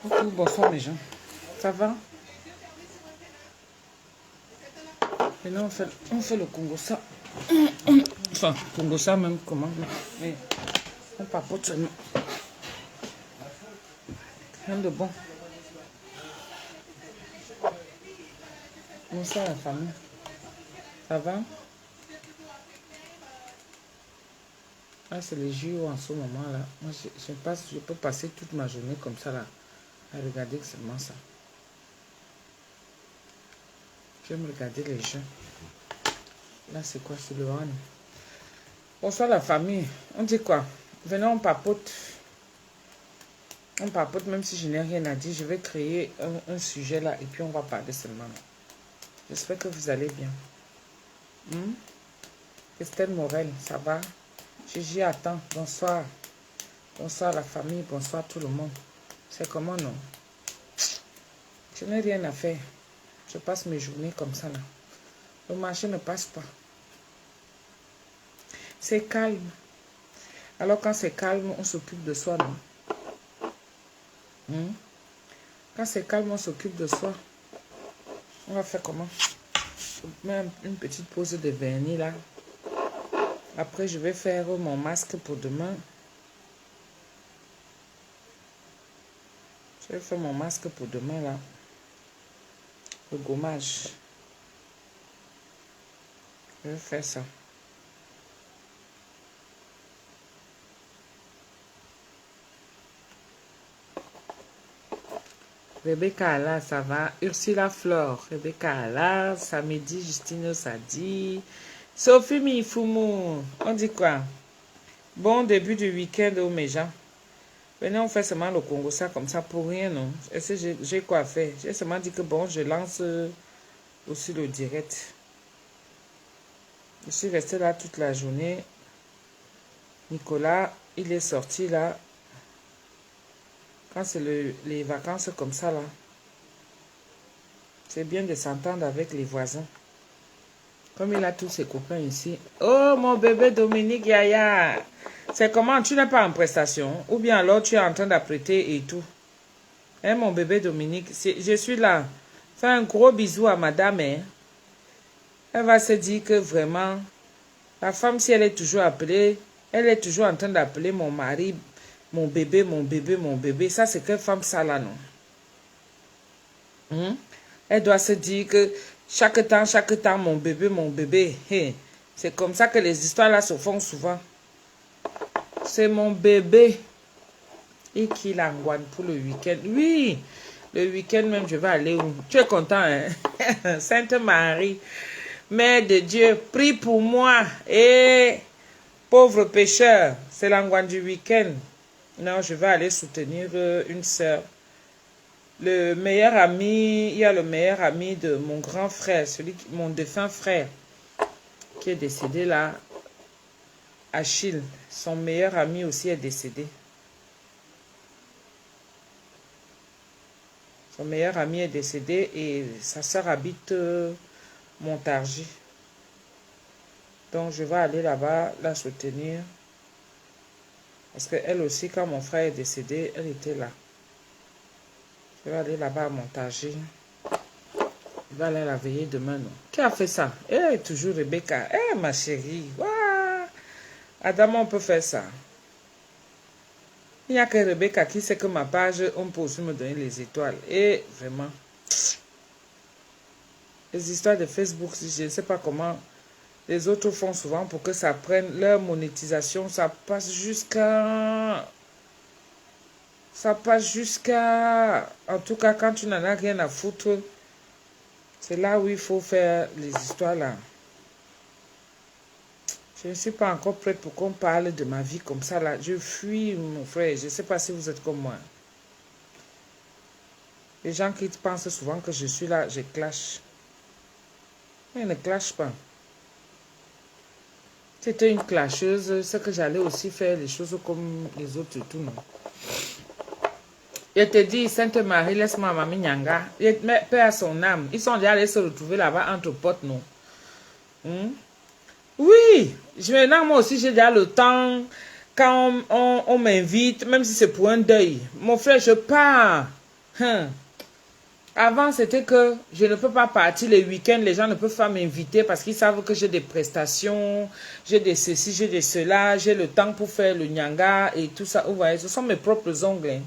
Coucou, bonsoir mes gens. Ça va? Maintenant on fait le Congo ça. Enfin, Congo ça même comment? Mais on papote seulement. Rien de bon. Bonsoir la famille. Ça va? Ah, c'est les JO en ce moment là. Moi je peux passer toute ma journée comme ça là. À regarder seulement ça. J'aime regarder les jeux. Là c'est quoi? C'est le one. Bonsoir la famille. On dit quoi? Venez on papote. On papote même si je n'ai rien à dire. Je vais créer un sujet là et puis on va parler seulement. J'espère que vous allez bien. Estelle Morel, ça va? Gigi attends. Bonsoir. Bonsoir la famille. Bonsoir tout le monde. C'est comment non? Je n'ai rien à faire. Je passe mes journées comme ça là. Le marché ne passe pas. C'est calme. Alors quand c'est calme, on s'occupe de soi, non? Quand c'est calme, on s'occupe de soi. On va faire comment? Je mets une petite pause de vernis là. Après, je vais faire mon masque pour demain. Je vais faire mon masque pour demain là. Le gommage. Je vais faire ça. Rebecca là, ça va. Ursula Flore. Rebecca là. Samedi, Justine Sadi. Sophie Mifumu. On dit quoi? Bon début du week-end aux mes gens. Venez, on fait seulement le Congo ça comme ça pour rien, non? Est-ce que j'ai quoi faire? J'ai seulement dit que bon, je lance aussi le direct. Je suis resté là toute la journée. Nicolas, il est sorti là. Quand c'est les vacances comme ça là, c'est bien de s'entendre avec les voisins. Comme il a tous ses copains ici. Oh, mon bébé Dominique Yaya. C'est comment? Tu n'es pas en prestation? Ou bien alors tu es en train d'apprêter et tout? Hein, mon bébé Dominique? Je suis là. Fais un gros bisou à madame. Hein? Elle va se dire que vraiment, la femme, si elle est toujours appelée, elle est toujours en train d'appeler mon mari, mon bébé, mon bébé, mon bébé. Ça, c'est quelle femme ça là, non? Elle doit se dire que chaque temps, mon bébé, mon bébé. Hey, c'est comme ça que les histoires là se font souvent. C'est mon bébé. Et qui l'angoisse pour le week-end. Oui, le week-end même, je vais aller où? Tu es content, hein? Sainte Marie, Mère de Dieu, prie pour moi. Et pauvre pécheur, c'est l'angoisse du week-end. Non, je vais aller soutenir une sœur. Le meilleur ami, il y a le meilleur ami de mon grand frère, mon défunt frère, qui est décédé là, Achille. Son meilleur ami aussi est décédé. Son meilleur ami est décédé et sa sœur habite Montargis. Donc je vais aller là-bas la soutenir. Parce qu'elle aussi, quand mon frère est décédé, elle était là. Je vais aller là-bas à Montargis. Je vais aller la veiller demain. Non? Qui a fait ça? Eh, toujours Rebecca. Eh, ma chérie. Waouh! Adam, on peut faire ça. Il n'y a que Rebecca qui sait que ma page, on peut aussi me donner les étoiles. Et vraiment, les histoires de Facebook, je ne sais pas comment les autres font souvent pour que ça prenne leur monétisation. Ça passe jusqu'à... En tout cas, quand tu n'en as rien à foutre, c'est là où il faut faire les histoires là. Je ne suis pas encore prête pour qu'on parle de ma vie comme ça là. Je fuis, mon frère. Je ne sais pas si vous êtes comme moi. Les gens qui pensent souvent que je suis là, je clash. Mais je ne clash pas. C'était une clasheuse. C'est que j'allais aussi faire les choses comme les autres et tout, non. Je te dis, Sainte Marie, laisse-moi Mamie Nyanga. Paix à son âme. Ils sont déjà allés se retrouver là-bas entre potes, non. Oui, maintenant moi aussi j'ai déjà le temps. Quand on m'invite, même si c'est pour un deuil, mon frère, je pars. Hum. Avant, c'était que je ne peux pas partir les week-ends. Les gens ne peuvent pas m'inviter parce qu'ils savent que j'ai des prestations, j'ai des ceci, j'ai des cela, j'ai le temps pour faire le nyanga et tout ça. Vous voyez, ce sont mes propres ongles. Hein.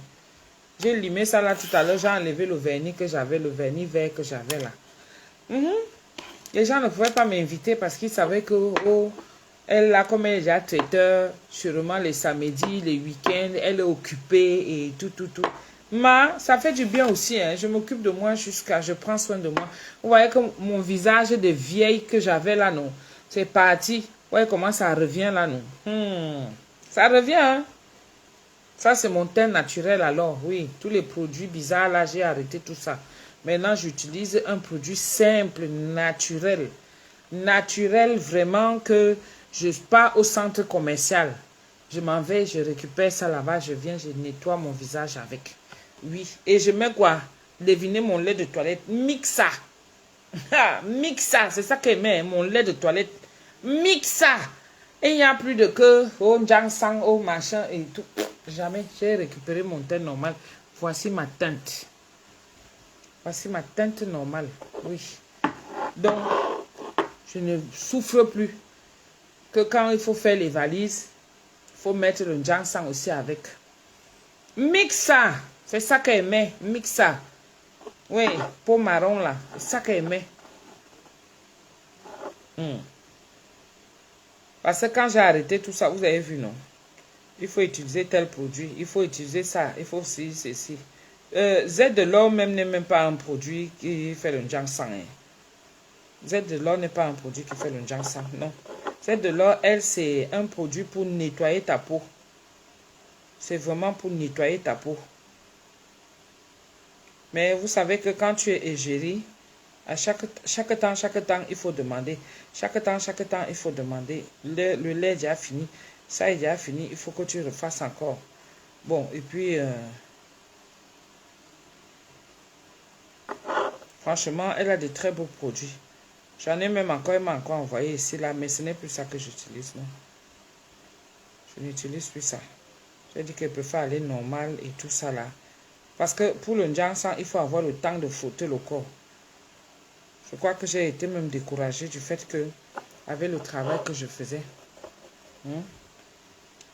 J'ai limé ça là tout à l'heure. J'ai enlevé le vernis que j'avais, le vernis vert que j'avais là. Les gens ne pouvaient pas m'inviter parce qu'ils savaient que, oh, elle là, comme elle est déjà traiteur, sûrement les samedis, les week-ends, elle est occupée et tout. Mais ça fait du bien aussi, hein. Je m'occupe de moi jusqu'à, je prends soin de moi. Vous voyez que mon visage de vieille que j'avais là, non, c'est parti. Vous voyez comment ça revient là, non. Ça revient, hein. Ça, c'est mon teint naturel alors, oui. Tous les produits bizarres là, j'ai arrêté tout ça. Maintenant, j'utilise un produit simple, naturel. Naturel, vraiment, que je pars au centre commercial. Je m'en vais, je récupère ça là-bas, je viens, je nettoie mon visage avec. Oui, et je mets quoi? Devinez mon lait de toilette. Mixa. Mixa, c'est ça qu'elle met, mon lait de toilette. Mixa. Et il n'y a plus de que, oh, sang, oh, machin et tout. Jamais. J'ai récupéré mon teint normal. Voici ma teinte. Voici ma teinte normale. Oui. Donc, je ne souffre plus. Que quand il faut faire les valises, il faut mettre le sang aussi avec. Mixa. C'est ça qu'elle met. Mixa. Oui, peau marron là. C'est ça qu'elle met. Parce que quand j'ai arrêté tout ça, vous avez vu, non? Il faut utiliser tel produit. Il faut utiliser ça. Il faut aussi ceci. Z de l'or même n'est même pas un produit qui fait le ginseng. Hein. Z de l'or n'est pas un produit qui fait le ginseng. Non. Z de l'or, elle, c'est un produit pour nettoyer ta peau. C'est vraiment pour nettoyer ta peau. Mais vous savez que quand tu es égérie, à chaque temps, il faut demander. Chaque temps, il faut demander. Le lait est déjà fini. Ça est déjà fini. Il faut que tu refasses encore. Bon, et puis... franchement, elle a de très beaux produits. J'en ai même encore, elle m'a encore envoyé ici, là. Mais ce n'est plus ça que j'utilise, non. Je n'utilise plus ça. J'ai dit qu'elle préfère aller normal et tout ça, là. Parce que pour le ginseng, il faut avoir le temps de frotter le corps. Je crois que j'ai été même découragée du fait que, avec le travail que je faisais,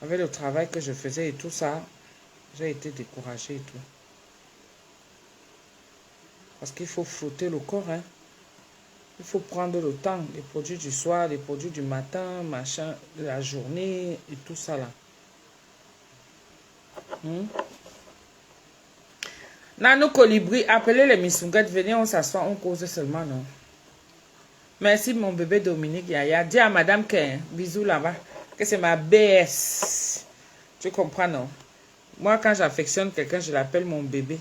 avec le travail que je faisais et tout ça, j'ai été découragée et tout. Parce qu'il faut frotter le corps, hein. Il faut prendre le temps, les produits du soir, les produits du matin, machin, de la journée et tout ça là. Nano Colibri, appelez les missunguettes, venez, on s'assoit, on cause seulement, non. Merci mon bébé Dominique Yaya. Dis à Madame Ken, bisous là-bas, que c'est ma BS. Tu comprends, non? Moi, quand j'affectionne quelqu'un, je l'appelle mon bébé.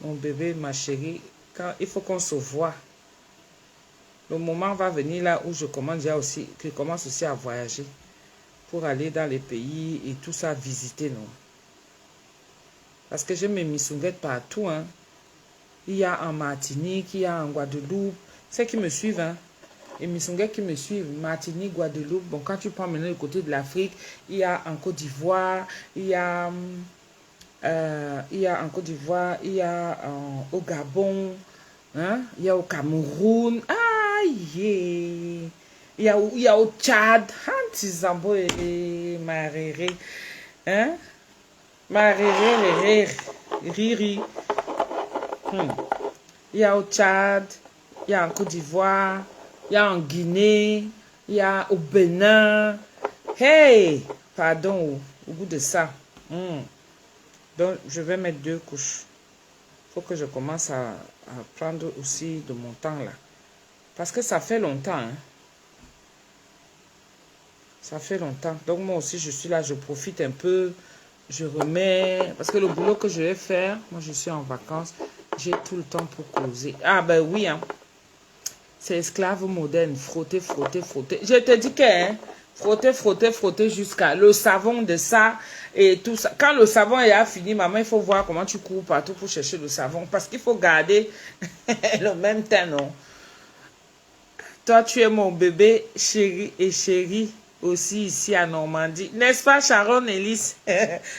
Mon bébé, ma chérie. Quand il faut qu'on se voit. Le moment va venir là où je commence aussi à voyager. Pour aller dans les pays et tout ça, visiter, non? Parce que j'ai mes missunguettes partout, hein. Il y a en Martinique, il y a en Guadeloupe. Ceux qui me suivent, hein. Les missunguettes qui me suivent, Martinique, Guadeloupe. Bon, quand tu prends maintenant le côté de l'Afrique, il y a en Côte d'Ivoire, il y a en Côte d'Ivoire, il y a au Gabon, hein? Il y a au Cameroun. Aïe! Il y a au Tchad. Antizambo et Maréré. Hein? Maréré, Riri. Il y a au Tchad, il y a en Côte d'Ivoire, il y a en Guinée, il y a au Bénin. Hey! Pardon, au bout de ça. Donc, je vais mettre 2 couches. Il faut que je commence à prendre aussi de mon temps là. Parce que ça fait longtemps. Hein? Ça fait longtemps. Donc, moi aussi, je suis là, je profite un peu. Je remets. Parce que le boulot que je vais faire, moi, je suis en vacances. J'ai tout le temps pour causer. Ah, ben oui, hein. C'est esclave moderne. Frotter, frotter, frotter. Je te dis que, hein, frotter, frotter, frotter jusqu'à le savon de ça et tout ça. Quand le savon est fini, maman, il faut voir comment tu cours partout pour chercher le savon. Parce qu'il faut garder le même teint, non? Toi, tu es mon bébé, chéri et chérie aussi ici à Normandie. N'est-ce pas, Sharon Ellis?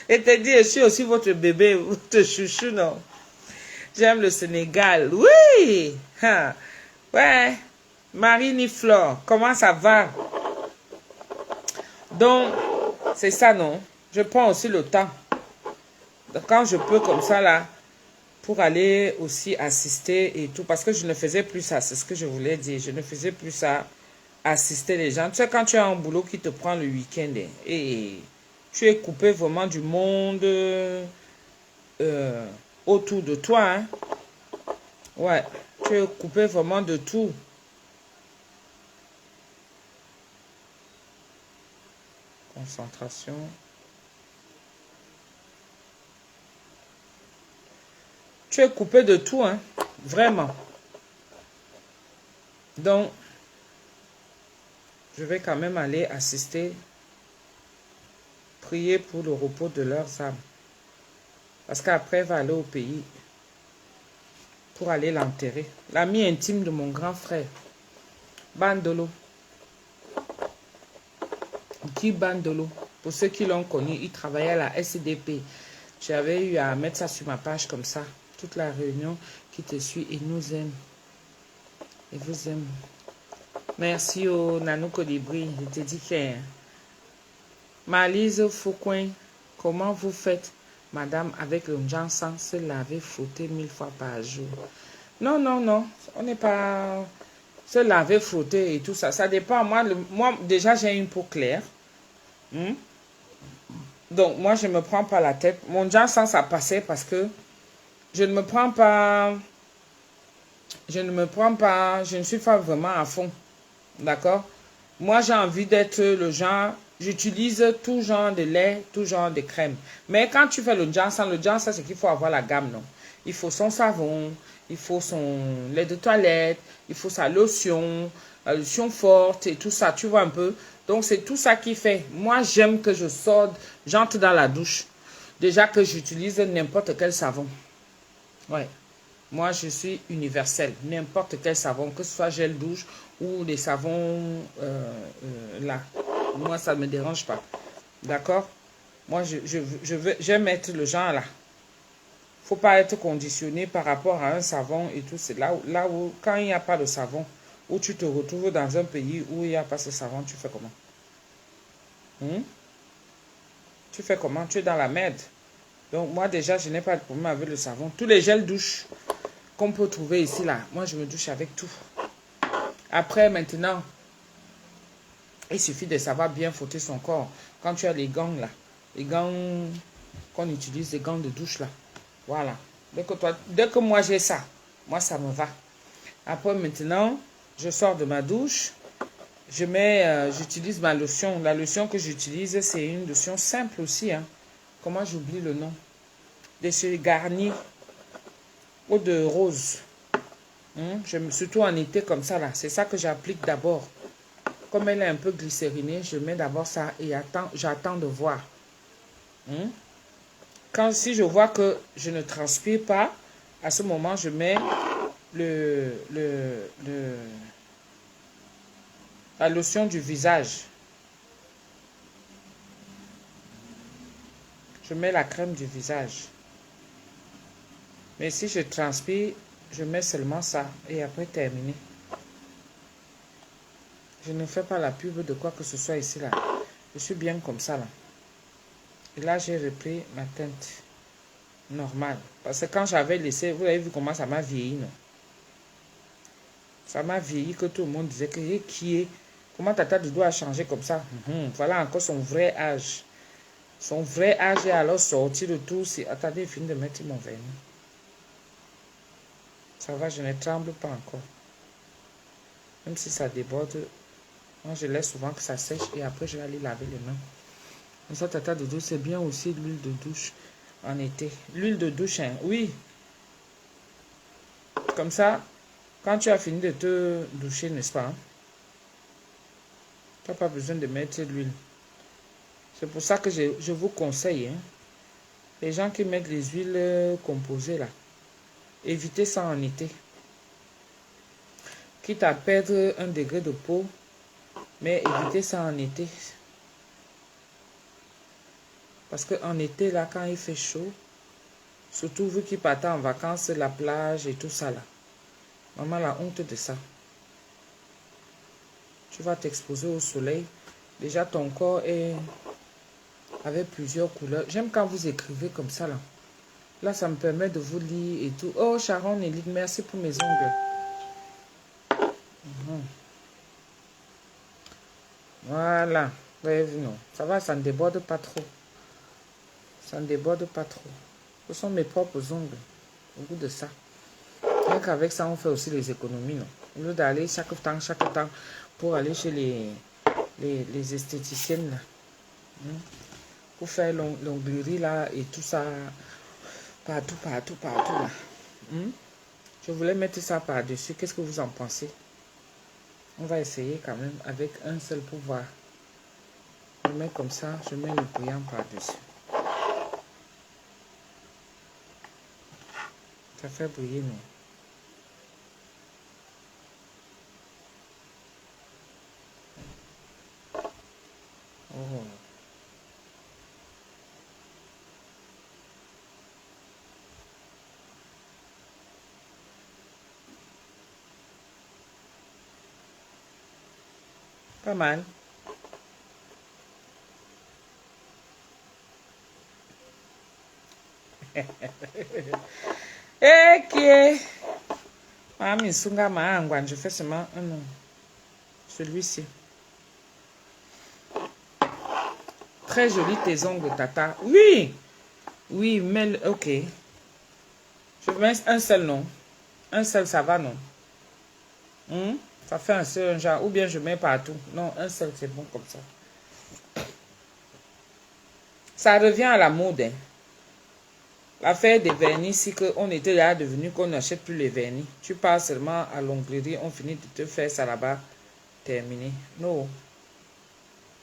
Et te dit, je suis aussi votre bébé, votre chouchou, non? J'aime le Sénégal. Oui. Ha. Ouais. Marine Flore, comment ça va? Donc, c'est ça, non? Je prends aussi le temps. Quand je peux comme ça, là, pour aller aussi assister et tout. Parce que je ne faisais plus ça, c'est ce que je voulais dire. Je ne faisais plus ça, assister les gens. Tu sais, quand tu as un boulot qui te prend le week-end et tu es coupé vraiment du monde autour de toi. Hein? Ouais, tu es coupé vraiment de tout. Concentration. Tu es coupé de tout, hein? Vraiment. Donc, je vais quand même aller assister, prier pour le repos de leurs âmes. Parce qu'après, elle va aller au pays pour aller l'enterrer. L'ami intime de mon grand frère, Bandolo. Qui Bandolo? Pour ceux qui l'ont connu, il travaillait à la SDP. J'avais eu à mettre ça sur ma page comme ça. Toute la réunion qui te suit et nous aime. Et vous aime. Merci au Nanou Colibri. Je te dis que Malise Foucoin, comment vous faites, madame, avec le Jansan, se laver, frotter 1000 fois par jour? Non, non, non. On n'est pas se laver, frotter et tout ça. Ça dépend. Moi déjà, j'ai une peau claire. Donc, moi, je ne me prends pas la tête. Mon Jansan, ça passait parce que je ne me prends pas. Je ne suis pas vraiment à fond. D'accord? Moi, j'ai envie d'être le genre, j'utilise tout genre de lait, tout genre de crème. Mais quand tu fais le Jansan, c'est qu'il faut avoir la gamme, non? Il faut son savon, il faut son lait de toilette, il faut sa lotion, la lotion forte et tout ça, tu vois un peu? Donc, c'est tout ça qui fait. Moi, j'aime que j'entre dans la douche. Déjà que j'utilise n'importe quel savon. Ouais. Moi, je suis universel. N'importe quel savon, que ce soit gel douche ou des savons là. Moi, ça ne me dérange pas. D'accord? Moi, j'aime mettre le genre là. Il ne faut pas être conditionné par rapport à un savon et tout. C'est là où, quand il n'y a pas de savon, où tu te retrouves dans un pays où il n'y a pas ce savon, tu fais comment? Tu fais comment? Tu es dans la merde. Donc, moi, déjà, je n'ai pas de problème avec le savon. Tous les gels douche qu'on peut trouver ici, là, moi, je me douche avec tout. Après, maintenant, il suffit de savoir bien frotter son corps. Quand tu as les gants, là, les gants qu'on utilise, les gants de douche, là, voilà. Dès que moi, j'ai ça, moi, ça me va. Après, maintenant, je sors de ma douche, j'utilise ma lotion. La lotion que j'utilise, c'est une lotion simple aussi, hein. Comment j'oublie le nom? De chez Garnier ou de rose. Surtout en été comme ça, là. C'est ça que j'applique d'abord. Comme elle est un peu glycérinée, je mets d'abord ça et j'attends de voir. Si je vois que je ne transpire pas, à ce moment, je mets la lotion du visage. Je mets la crème du visage. Mais si je transpire, je mets seulement ça et après terminé. Je ne fais pas la pub de quoi que ce soit ici là. Je suis bien comme ça là. Et là j'ai repris ma teinte normale. Parce que quand j'avais laissé, vous avez vu comment ça m'a vieilli, non? Ça m'a vieilli que tout le monde disait que qui est. Comment Tata Doudou a changé comme ça? Voilà encore son vrai âge. Son vrai âge est alors sorti de tout. Attendez, je finis de mettre mon vernis. Ça va, je ne tremble pas encore. Même si ça déborde, moi je laisse souvent que ça sèche et après je vais aller laver les mains. Comme ça, Tata Doudou, c'est bien aussi l'huile de douche en été. L'huile de douche, hein, oui. Comme ça, quand tu as fini de te doucher, n'est-ce pas? Tu n'as pas besoin de mettre l'huile. C'est pour ça que je vous conseille, hein, les gens qui mettent les huiles composées là, évitez ça en été. Quitte à perdre 1 degré de peau, mais évitez ça en été. Parce qu'en été, là, quand il fait chaud, Surtout vu qu'il partait en vacances, la plage et tout ça là. Maman, la honte de ça. Tu vas t'exposer au soleil. Déjà, ton corps est avec plusieurs couleurs. J'aime quand vous écrivez comme ça là. Là, ça me permet de vous lire et tout. Oh, Sharon Elite, merci pour mes ongles. Voilà. Ouais, non. Ça va, ça ne déborde pas trop. Ça ne déborde pas trop. Ce sont mes propres ongles. Au bout de ça. Rien qu'avec ça, on fait aussi les économies, non? Au lieu d'aller chaque temps, pour aller chez les esthéticiennes, là. Pour faire l'onglerie, là, et tout ça. Partout, là. Je voulais mettre ça par-dessus. Qu'est-ce que vous en pensez? On va essayer quand même avec un seul pouvoir. Je mets comme ça, je mets le brillant par-dessus. Ça fait briller, non? Oh. Pas mal. Ok. Mami Sunga Maangwan, je fais seulement un nom. Celui-ci. Très joli tes ongles, Tata. Oui. Oui, mais ok. Je mets un seul nom. Un seul, ça va, non? Ça fait un seul genre. Ou bien je mets partout. Non, un seul, c'est bon comme ça. Ça revient à la mode. Hein. L'affaire des vernis, c'est qu'on était là devenu qu'on n'achète plus les vernis. Tu pars seulement à l'onglerie, on finit de te faire ça là-bas. Terminé. Non.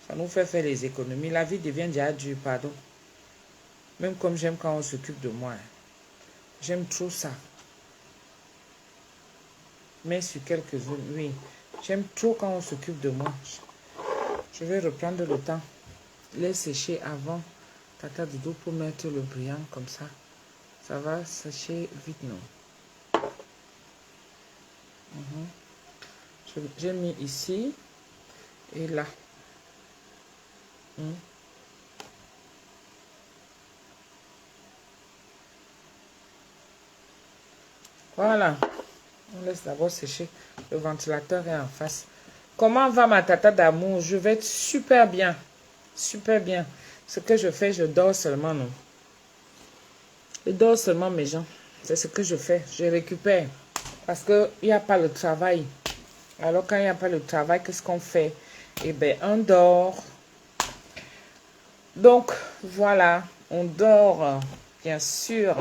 Ça nous fait faire les économies. La vie devient déjà dure, pardon. Même comme j'aime quand on s'occupe de moi. Hein. J'aime trop ça. Mais sur quelques-unes, oui. J'aime trop quand on s'occupe de moi. Je vais reprendre le temps. Les sécher avant. Tata Doudou pour mettre le brillant comme ça. Ça va sécher vite, non? J'ai mis ici et là. Voilà. On laisse d'abord sécher. Le ventilateur est en face. Comment va ma tata d'amour? Je vais être super bien. Super bien. Ce que je fais, je dors seulement, non? Je dors seulement, mes gens. C'est ce que je fais. Je récupère. Parce qu'il n'y a pas le travail. Alors, quand il n'y a pas le travail, qu'est-ce qu'on fait? Eh bien, on dort. Donc, voilà. On dort, bien sûr.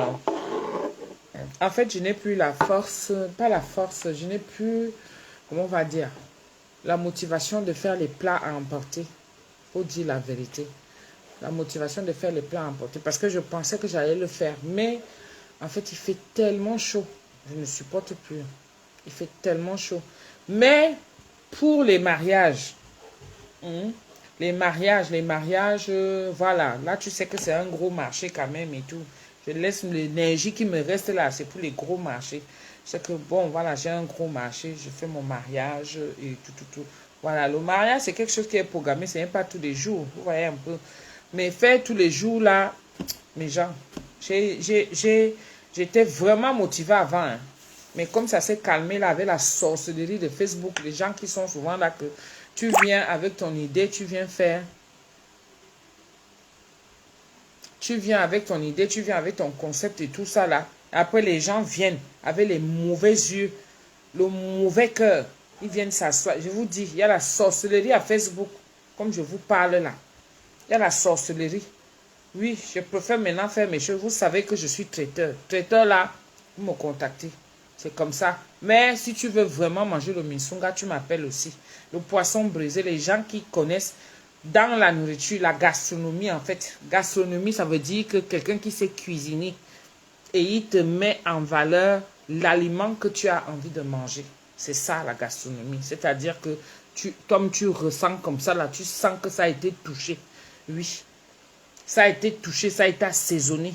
En fait, je n'ai plus la force. Pas la force. Je n'ai plus, comment on va dire, la motivation de faire les plats à emporter. Faut dire la vérité. La motivation de faire les plats à emporter. Parce que je pensais que j'allais le faire. Mais, en fait, il fait tellement chaud. Je ne supporte plus. Il fait tellement chaud. Mais, pour les mariages, les mariages, voilà. Là, tu sais que c'est un gros marché quand même et tout. Je laisse l'énergie qui me reste là, c'est pour les gros marchés. C'est que, bon, voilà, j'ai un gros marché, je fais mon mariage et tout. Voilà, le mariage, c'est quelque chose qui est programmé, c'est même pas tous les jours, vous voyez un peu. Mais faire tous les jours, là, mes gens, j'étais vraiment motivée avant, hein. Mais comme ça s'est calmé là avec la sorcellerie de Facebook, les gens qui sont souvent là que tu viens avec ton idée, tu viens faire. Tu viens avec ton idée, tu viens avec ton concept et tout ça là. Après les gens viennent avec les mauvais yeux, le mauvais cœur. Ils viennent s'asseoir. Je vous dis, il y a la sorcellerie à Facebook, comme je vous parle là. Il y a la sorcellerie. Oui, je préfère maintenant faire mes choses. Vous savez que je suis traiteur. Traiteur là, vous me contactez. C'est comme ça. Mais si tu veux vraiment manger le minsunga, tu m'appelles aussi. Le poisson brisé, les gens qui connaissent dans la nourriture, la gastronomie en fait. Gastronomie, ça veut dire que quelqu'un qui sait cuisiner et il te met en valeur l'aliment que tu as envie de manger. C'est ça la gastronomie. C'est-à-dire que comme tu ressens comme ça, là, tu sens que ça a été touché. Oui. Ça a été touché, ça a été assaisonné.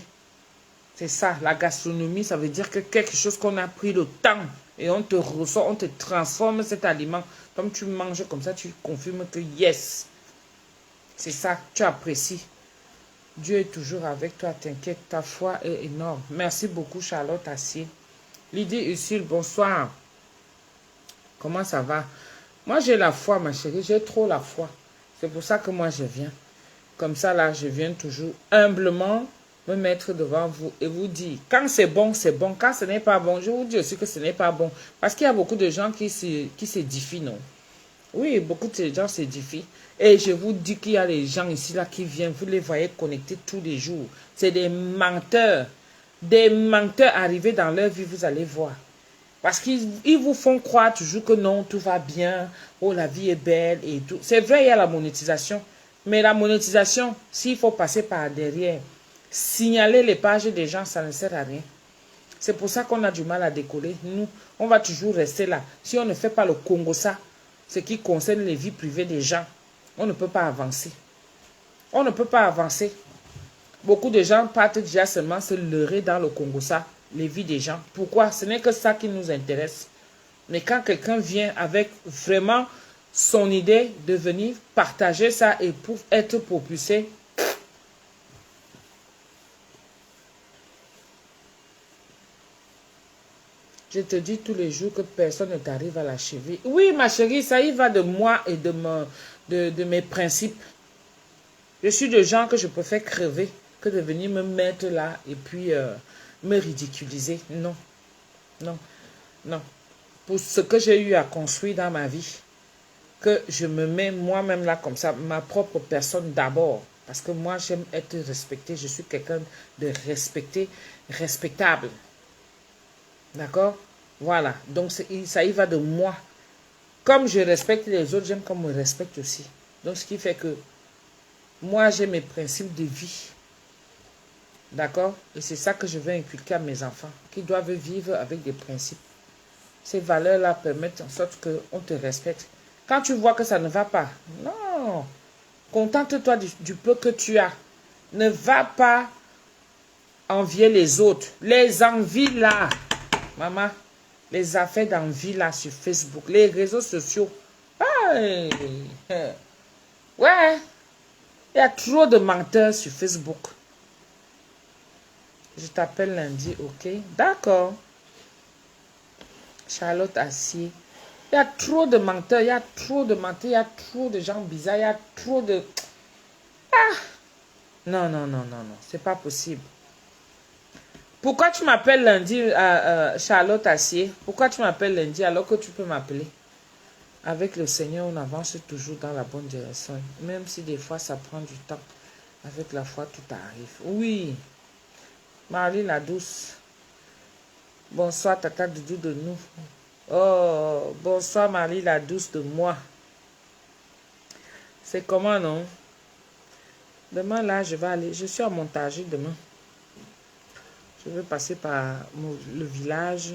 C'est ça, la gastronomie, ça veut dire que quelque chose qu'on a pris le temps et on te ressort, on te transforme cet aliment. Comme tu manges comme ça, tu confirmes que yes, c'est ça, tu apprécies. Dieu est toujours avec toi, t'inquiète, ta foi est énorme. Merci beaucoup Charlotte Assier. Lydie Ursule, bonsoir. Comment ça va? Moi j'ai la foi ma chérie, j'ai trop la foi. C'est pour ça que moi je viens. Comme ça là, je viens toujours humblement me mettre devant vous et vous dire, quand c'est bon, c'est bon. Quand ce n'est pas bon, je vous dis aussi que ce n'est pas bon. Parce qu'il y a beaucoup de gens qui s'édifient, non? Oui, beaucoup de gens s'édifient. Et je vous dis qu'il y a des gens ici là qui viennent, vous les voyez connectés tous les jours. C'est des menteurs. Des menteurs arrivés dans leur vie, vous allez voir. Parce qu'ils vous font croire toujours que non, tout va bien, oh la vie est belle et tout. C'est vrai, il y a la monétisation. Mais la monétisation, s'il faut passer par derrière, signaler les pages des gens, ça ne sert à rien. C'est pour ça qu'on a du mal à décoller. Nous, on va toujours rester là. Si on ne fait pas le Congo ça, ce qui concerne les vies privées des gens, on ne peut pas avancer. On ne peut pas avancer. Beaucoup de gens partent déjà seulement se leurrer dans le Congo ça, les vies des gens. Pourquoi? Ce n'est que ça qui nous intéresse. Mais quand quelqu'un vient avec vraiment son idée de venir partager ça et pour être propulsé, je te dis tous les jours que personne ne t'arrive à la cheville. Oui, ma chérie, ça y va de moi et de mes principes. Je suis de gens que je préfère crever que de venir me mettre là et puis me ridiculiser. Non, non, non. Pour ce que j'ai eu à construire dans ma vie, que je me mets moi-même là comme ça, ma propre personne d'abord. Parce que moi, j'aime être respectée. Je suis quelqu'un de respecté, respectable. D'accord? Voilà. Donc, ça y va de moi. Comme je respecte les autres, j'aime qu'on me respecte aussi. Donc, ce qui fait que moi, j'ai mes principes de vie. D'accord? Et c'est ça que je veux inculquer à mes enfants, qui doivent vivre avec des principes. Ces valeurs-là permettent en sorte qu'on te respecte. Quand tu vois que ça ne va pas, non. Contente-toi du peu que tu as. Ne va pas envier les autres. Les envies là, maman, les affaires d'envie là sur Facebook, les réseaux sociaux. Ouais, ouais. Il y a trop de menteurs sur Facebook. Je t'appelle lundi, ok? D'accord. Charlotte Assier. Il y a trop de menteurs, il y a trop de menteurs, il y a trop de gens bizarres, il y a trop de... Ah! Non, non, non, non, non, c'est pas possible. Pourquoi tu m'appelles lundi, Charlotte Assier? Pourquoi tu m'appelles lundi alors que tu peux m'appeler? Avec le Seigneur, on avance toujours dans la bonne direction. Même si des fois, ça prend du temps. Avec la foi, tout arrive. Oui. Marie la douce. Bonsoir, Tata Doudou de nous. Oh, bonsoir, Marie la douce de moi. C'est comment, non? Demain, là, je vais aller. Je suis à Montargis demain. Je vais passer par le village.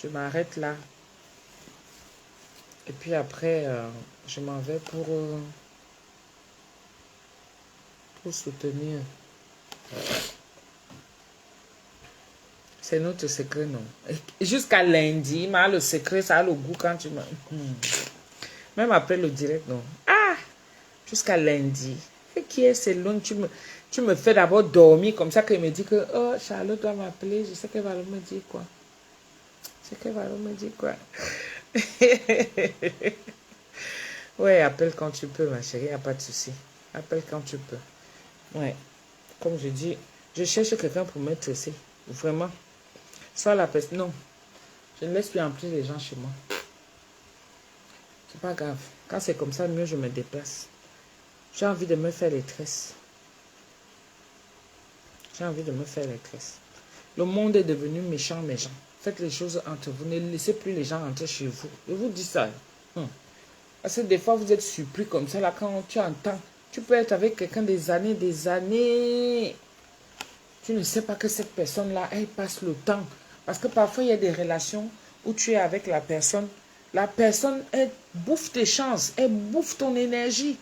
Je m'arrête là. Et puis après, je m'en vais pour soutenir. C'est notre secret, non? Jusqu'à lundi, mais le secret, ça a le goût quand tu me... Même après le direct, non? Ah! Jusqu'à lundi. Et qui est c'est long? Tu me fais d'abord dormir comme ça qu'elle me dit que... Oh, Charlotte doit m'appeler. Je sais qu'elle va me dire quoi. Je sais qu'elle va me dire quoi. Ouais, appelle quand tu peux, ma chérie. Il n'y a pas de souci. Appelle quand tu peux. Ouais. Comme je dis, je cherche quelqu'un pour me tresser. Vraiment. Soit la personne. Non. Je ne laisse plus remplir les gens chez moi. C'est pas grave. Quand c'est comme ça, mieux je me déplace. J'ai envie de me faire les tresses. J'ai envie de me faire les tresses. Le monde est devenu méchant, méchant. Faites les choses entre vous. Ne laissez plus les gens entrer chez vous. Je vous dis ça. Parce que des fois, vous êtes surpris comme ça. Là, quand tu entends, tu peux être avec quelqu'un des années, des années. Tu ne sais pas que cette personne-là, elle passe le temps. Parce que parfois, il y a des relations où tu es avec la personne. La personne, elle bouffe tes chances. Elle bouffe ton énergie.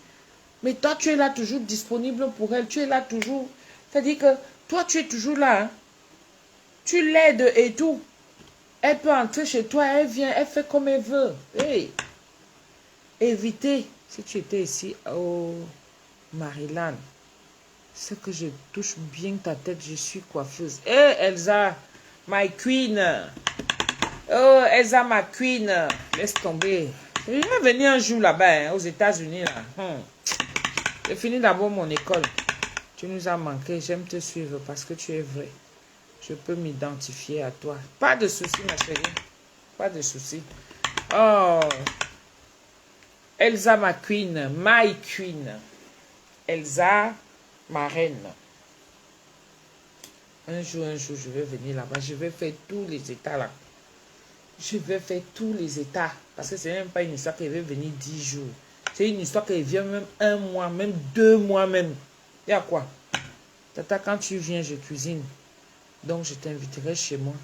Mais toi, tu es là toujours disponible pour elle. Tu es là toujours. C'est-à-dire que toi, tu es toujours là. Hein? Tu l'aides et tout. Elle peut entrer chez toi, elle vient, elle fait comme elle veut. Hey. Évitez, si tu étais ici au Maryland, c'est que je touche bien ta tête, je suis coiffeuse. Hey Elsa, my queen. Oh Elsa, ma queen. Laisse tomber. Je vais venir un jour là-bas, aux États-Unis. J'ai fini d'abord mon école. Tu nous as manqué, j'aime te suivre parce que tu es vrai. Je peux m'identifier à toi. Pas de souci, ma chérie. Pas de souci. Oh. Elsa, ma queen. My queen. Elsa, ma reine. Un jour, je vais venir là-bas. Je vais faire tous les états là. Je vais faire tous les états. Parce que ce n'est même pas une histoire qui va venir 10 jours. C'est une histoire qui vient même 1 mois, même 2 mois même. Il y a quoi? Tata, quand tu viens, je cuisine. Donc, je t'inviterai chez moi.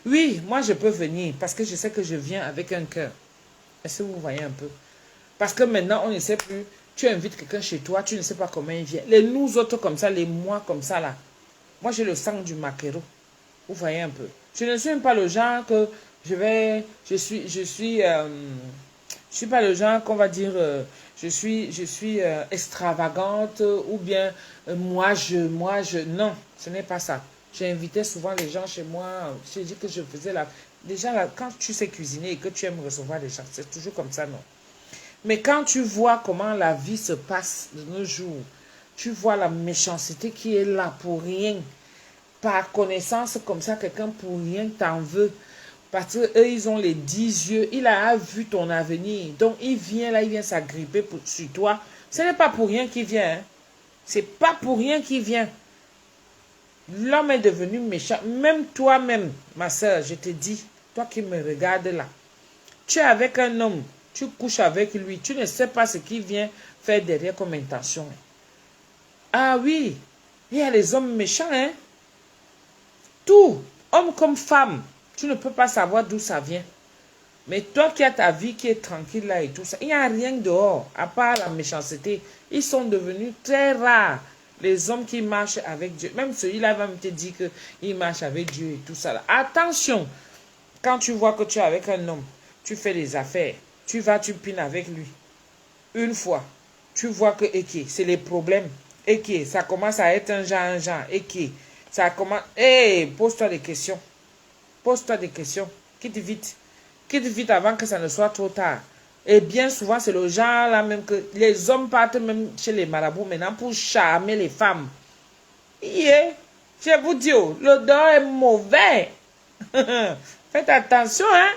Oui, moi, je peux venir parce que je sais que je viens avec un cœur. Est-ce que vous voyez un peu? Parce que maintenant, on ne sait plus. Tu invites quelqu'un chez toi, tu ne sais pas comment il vient. Les nous autres comme ça, les moi comme ça, là. Moi, j'ai le sang du maquereau. Vous voyez un peu. Je ne suis même pas le genre que je suis pas le genre qu'on va dire, je suis extravagante ou bien non, ce n'est pas ça. J'ai invité souvent les gens chez moi. J'ai dit que je faisais la... Déjà, là, quand tu sais cuisiner et que tu aimes recevoir des gens, c'est toujours comme ça, non? Mais quand tu vois comment la vie se passe de nos jours, tu vois la méchanceté qui est là pour rien. Par connaissance comme ça, quelqu'un pour rien t'en veut. Parce qu'eux, ils ont les 10 yeux. Il a vu ton avenir. Donc, il vient là, il vient s'agripper sur toi. Ce n'est pas pour rien qu'il vient. Hein. C'est pas pour rien qu'il vient. L'homme est devenu méchant. Même toi-même, ma soeur, je te dis, toi qui me regardes là, tu es avec un homme, tu couches avec lui, tu ne sais pas ce qu'il vient faire derrière comme intention. Ah oui, il y a les hommes méchants, hein. Tout, homme comme femme, tu ne peux pas savoir d'où ça vient. Mais toi qui as ta vie qui est tranquille là et tout ça, il n'y a rien dehors, à part la méchanceté. Ils sont devenus très rares, les hommes qui marchent avec Dieu. Même celui-là va me te dire qu'il marche avec Dieu et tout ça. Là. Attention, quand tu vois que tu es avec un homme, tu fais des affaires, tu vas, tu pines avec lui. Une fois, tu vois que, c'est les problèmes. Ça commence à être un genre, ça commence... pose-toi des questions. Pose-toi des questions. Quitte vite. Quitte vite avant que ça ne soit trop tard. Et bien souvent, c'est le genre là même que les hommes partent même chez les marabouts maintenant pour charmer les femmes. Je vous dis, l'odeur est mauvais. Faites attention, hein.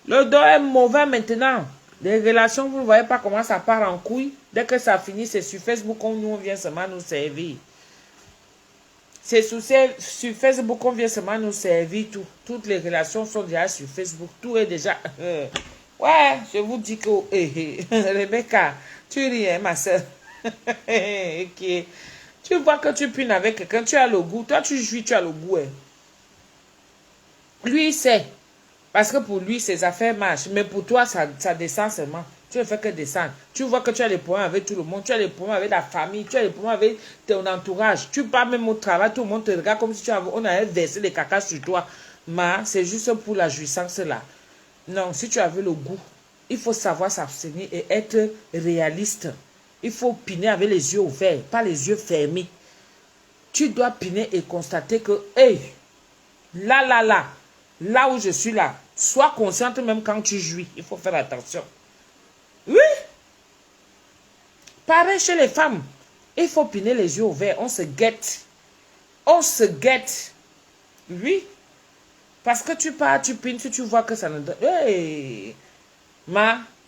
L'odeur est mauvais maintenant. Les relations, vous ne voyez pas comment ça part en couille. Dès que ça finit, c'est sur Facebook qu'on nous vient seulement nous servir. C'est sur Facebook qu'on vient seulement nous servir tout. Toutes les relations sont déjà sur Facebook. Tout est déjà... ouais, je vous dis que... Rebecca, tu ris, hein, ma soeur. Okay. Tu vois que tu pines avec quelqu'un, tu as le goût. Toi, tu jouis, tu as le goût. Hein. Lui, il sait. Parce que pour lui, ses affaires marchent. Mais pour toi, ça descend seulement. Tu ne fais que descendre. Tu vois que tu as les problèmes avec tout le monde. Tu as les problèmes avec la famille. Tu as les problèmes avec ton entourage. Tu pars même au travail. Tout le monde te regarde comme si on avait versé des cacas sur toi. Mais c'est juste pour la jouissance là. Non, si tu avais le goût, il faut savoir s'abstenir et être réaliste. Il faut piner avec les yeux ouverts, pas les yeux fermés. Tu dois piner et constater que, là où je suis là, sois consciente même quand tu jouis. Il faut faire attention. Oui. Pareil chez les femmes. Il faut piner les yeux ouverts. On se guette. On se guette. Oui. Parce que tu pars, tu pines, si tu vois que ça ne donne...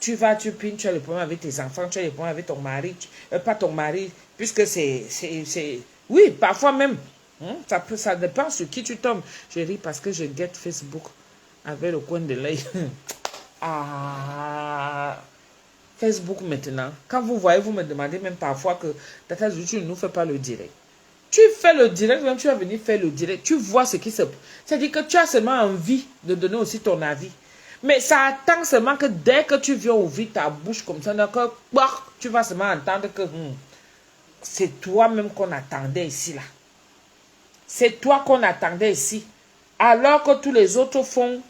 tu vas, tu pines, tu as le problème avec tes enfants, tu as le problème avec ton mari. Pas ton mari, puisque c'est... Oui, parfois même. Ça dépend sur qui tu tombes. Je ris parce que je guette Facebook avec le coin de l'œil. Facebook maintenant. Quand vous voyez, vous me demandez même parfois que Tata Zou, tu ne nous fais pas le direct. Tu fais le direct, même tu vas venir faire le direct. Tu vois ce qui se... C'est-à-dire que tu as seulement envie de donner aussi ton avis. Mais ça attend seulement que dès que tu viens ouvrir ta bouche comme ça, tu vas seulement entendre que c'est toi-même qu'on attendait ici là. C'est toi qu'on attendait ici. Alors que tous les autres font.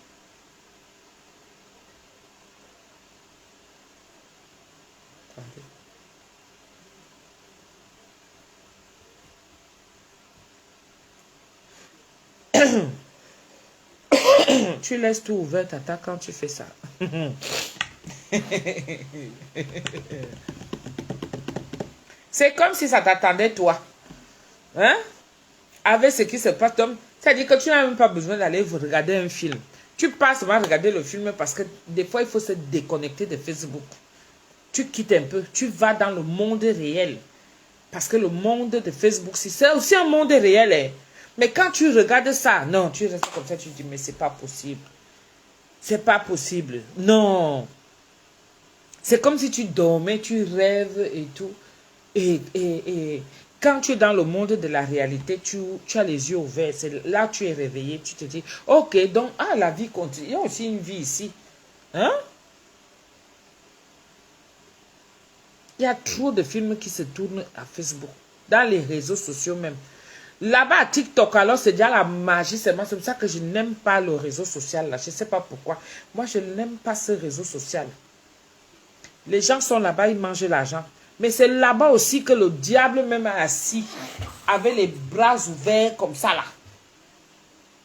Tu laisses tout ouvert, tata, quand tu fais ça. C'est comme si ça t'attendait, toi. Hein? Avec ce qui se passe. C'est-à-dire que tu n'as même pas besoin d'aller regarder un film. Tu passes à regarder le film parce que des fois, il faut se déconnecter de Facebook. Tu quittes un peu. Tu vas dans le monde réel. Parce que le monde de Facebook, c'est aussi un monde réel. Hein. Mais quand tu regardes ça, non, tu restes comme ça, tu te dis, mais c'est pas possible. C'est pas possible. Non. C'est comme si tu dormais, tu rêves et tout. Et quand tu es dans le monde de la réalité, tu as les yeux ouverts. Là, tu es réveillé. Tu te dis, ok, donc, ah, la vie continue. Il y a aussi une vie ici. Hein? Il y a trop de films qui se tournent à Facebook. Dans les réseaux sociaux même. Là-bas, à TikTok, alors, c'est déjà la magie. C'est pour ça que je n'aime pas le réseau social. Là. Je ne sais pas pourquoi. Moi, je n'aime pas ce réseau social. Les gens sont là-bas, ils mangent l'argent. Mais c'est là-bas aussi que le diable même est assis, avec les bras ouverts comme ça là.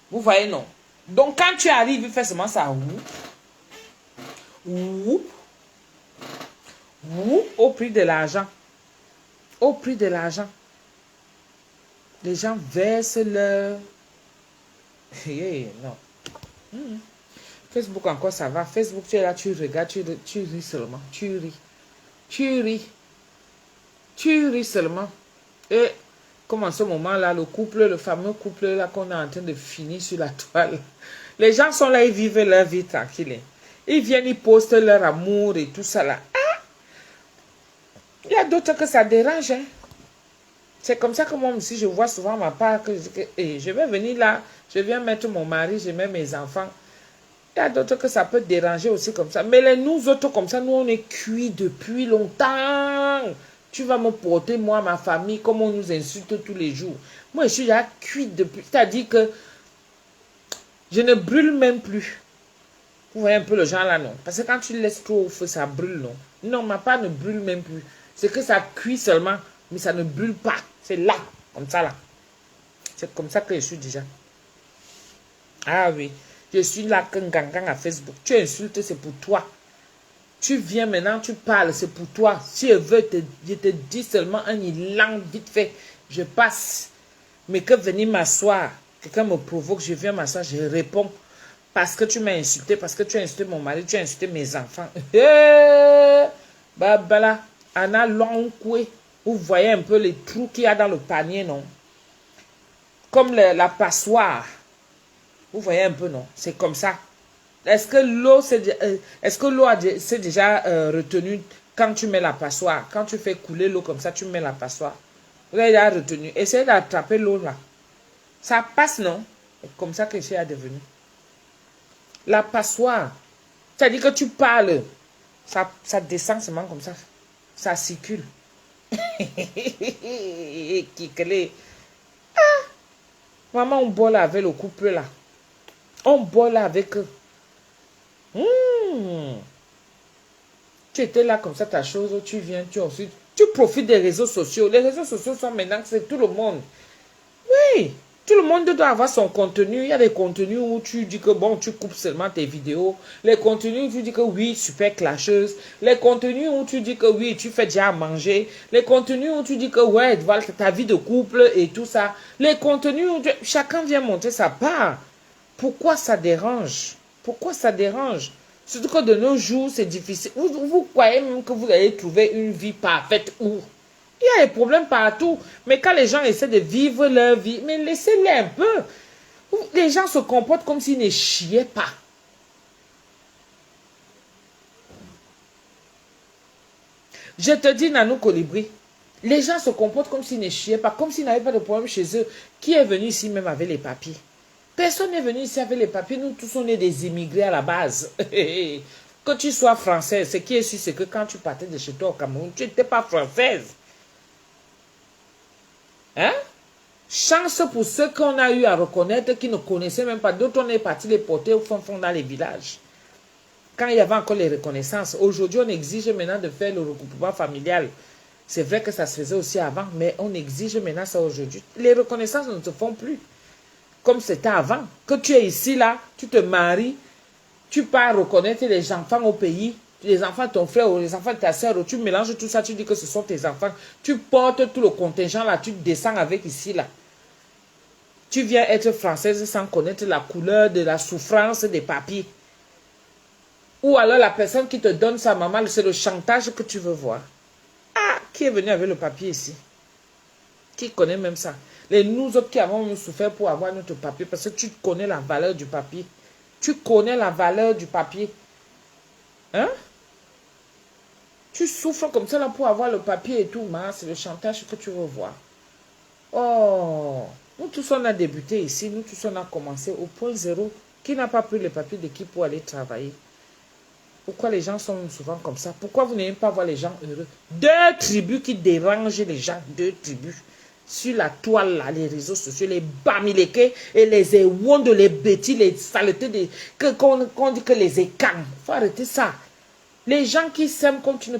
Vous voyez, non? Donc quand tu arrives, il fait seulement ça. Au prix de l'argent. Au prix de l'argent. Les gens versent leur... non. Facebook encore, ça va. Facebook, tu es là, tu regardes, tu ris seulement. Tu ris. Tu ris. Tu ris seulement. Et comme en ce moment-là, le fameux couple là qu'on est en train de finir sur la toile. Les gens sont là, ils vivent leur vie tranquille. Ils viennent, ils postent leur amour et tout ça là. Ah! Il y a d'autres que ça dérange. Hein? C'est comme ça que moi aussi, je vois souvent ma part que je vais venir là, je viens mettre mon mari, je mets mes enfants. Il y a d'autres que ça peut déranger aussi comme ça. Mais nous autres comme ça, nous on est cuits depuis longtemps. Tu vas me porter, moi, ma famille, comme on nous insulte tous les jours. Moi, je suis déjà cuite depuis. C'est-à-dire que je ne brûle même plus. Vous voyez un peu le genre là, non? Parce que quand tu laisses trop au feu, ça brûle, non? Non, ma part ne brûle même plus. C'est que ça cuit seulement, mais ça ne brûle pas. C'est là, comme ça là. C'est comme ça que je suis déjà. Ah oui. Je suis là, gang à Facebook. Tu insultes, c'est pour toi. Tu viens maintenant, tu parles, c'est pour toi. Si je te dis seulement un langue vite fait, je passe. Mais que venir m'asseoir, quelqu'un me provoque, je viens m'asseoir, je réponds. Parce que tu m'as insulté, parce que tu as insulté mon mari, tu as insulté mes enfants. Babala, Anna Longkwe, vous voyez un peu les trous qu'il y a dans le panier, non? Comme la passoire. Vous voyez un peu, non? C'est comme ça. Est-ce que l'eau s'est déjà retenue quand tu mets la passoire? Quand tu fais couler l'eau comme ça, tu mets la passoire. Vous avez déjà retenu. Essayez d'attraper l'eau là. Ça passe, non? C'est comme ça que c'est devenu. La passoire. C'est-à-dire que tu parles. Ça descend seulement comme ça. Ça circule. Ah! Maman, on boit là avec le couple là. On boit là avec eux. Tu étais là comme ça, ta chose, tu viens, tu profites des réseaux sociaux. Les réseaux sociaux sont maintenant, c'est tout le monde. Oui, tout le monde doit avoir son contenu. Il y a des contenus où tu dis que bon, tu coupes seulement tes vidéos. Les contenus où tu dis que oui, super clasheuse. Les contenus où tu dis que oui, tu fais déjà à manger. Les contenus où tu dis que ouais, voilà ta vie de couple et tout ça. Les contenus où chacun vient monter sa part. Pourquoi ça dérange? Pourquoi ça dérange? Surtout que de nos jours, c'est difficile. Vous croyez même que vous allez trouver une vie parfaite où? Il y a des problèmes partout. Mais quand les gens essaient de vivre leur vie, mais laissez-les un peu. Les gens se comportent comme s'ils ne chiaient pas. Je te dis, Nanou Colibri, les gens se comportent comme s'ils ne chiaient pas, comme s'ils n'avaient pas de problème chez eux. Qui est venu ici même avec les papiers? Personne n'est venu ici avec les papiers. Nous tous, on est des immigrés à la base. Que tu sois française, ce qui est sûr, c'est que quand tu partais de chez toi au Cameroun, tu n'étais pas française. Hein? Chance pour ceux qu'on a eu à reconnaître, qui ne connaissaient même pas. D'autres, on est parti les porter au fond dans les villages. Quand il y avait encore les reconnaissances. Aujourd'hui, on exige maintenant de faire le regroupement familial. C'est vrai que ça se faisait aussi avant, mais on exige maintenant ça aujourd'hui. Les reconnaissances ne se font plus comme c'était avant. Que tu es ici, là, tu te maries, tu pars reconnaître les enfants au pays, les enfants de ton frère ou les enfants de ta soeur, tu mélanges tout ça, tu dis que ce sont tes enfants. Tu portes tout le contingent là, tu descends avec ici, là. Tu viens être française sans connaître la couleur de la souffrance des papiers. Ou alors la personne qui te donne sa maman, c'est le chantage que tu veux voir. Ah, qui est venu avec le papier ici? Qui connaît même ça? Nous autres qui avons souffert pour avoir notre papier, parce que tu connais la valeur du papier. Tu connais la valeur du papier. Hein? Tu souffres comme ça là pour avoir le papier et tout, mais c'est le chantage que tu veux voir. Oh, nous tous on a débuté ici, nous tous on a commencé au point zéro. Qui n'a pas pris le papier de qui pour aller travailler? Pourquoi les gens sont souvent comme ça? Pourquoi vous n'aimez pas voir les gens heureux? Deux tribus qui dérangent les gens, deux tribus. Sur la toile, là, les réseaux sociaux, les bamileke et les éwondes, les bêtis, les saletés, qu'on dit que les écans. Il faut arrêter ça. Les gens qui s'aiment comme tu ne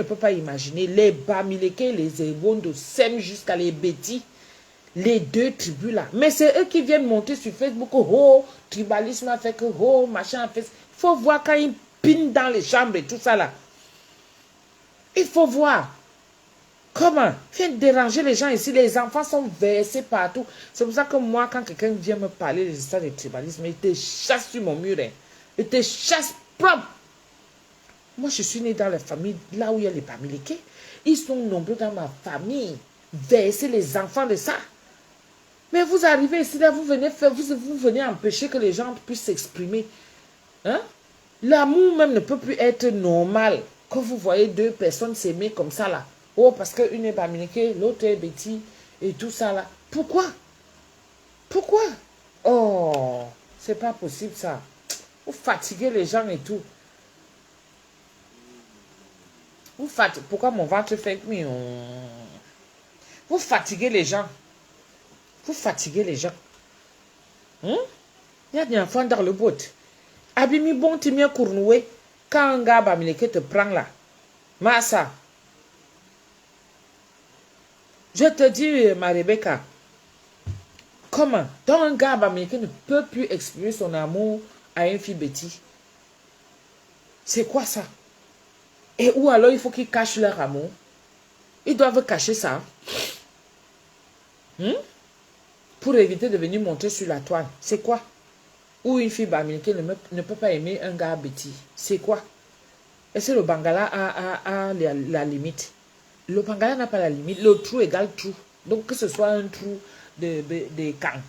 peux pas imaginer. Les bamileke et les éwondes s'aiment jusqu'à les bêtis. Les deux tribus là. Mais c'est eux qui viennent monter sur Facebook. Oh, tribalisme a fait que, oh, machin a fait. Il faut voir quand ils pinent dans les chambres et tout ça là. Il faut voir. Comment? Viens déranger les gens ici. Les enfants sont versés partout. C'est pour ça que moi, quand quelqu'un vient me parler des histoires de tribalisme, il te chasse sur mon mur. Hein. Il te chasse propre. Moi, je suis née dans la famille, là où il y a les Bamileke. Ils sont nombreux dans ma famille. Verser les enfants de ça. Mais vous arrivez ici, là, vous venez empêcher que les gens puissent s'exprimer. Hein? L'amour même ne peut plus être normal. Quand vous voyez deux personnes s'aimer comme ça, là. Oh, parce qu'une est Bamileke, l'autre est Betty, et tout ça, là. Pourquoi? Pourquoi? Oh, c'est pas possible, ça. Vous fatiguez les gens et tout. Pourquoi mon ventre fait mieux? Vous fatiguez les gens. Vous fatiguez les gens. Il y a des enfants dans le bout. Abimi bon timia cournoué. Quand un gars Bamileke te prend là. Massa. Je te dis, ma Rebecca. Comment? Donc un gars Bamileke ne peut plus exprimer son amour à une fille Betty. C'est quoi ça? Et ou alors il faut qu'ils cachent leur amour. Ils doivent cacher ça. Pour éviter de venir monter sur la toile. C'est quoi? Ou une fille Bamileke ne peut pas aimer un gars Betty. C'est quoi? Est-ce que le Bangala a la limite? Le Bangala n'a pas la limite. Le trou égale trou. Donc que ce soit un trou de camp,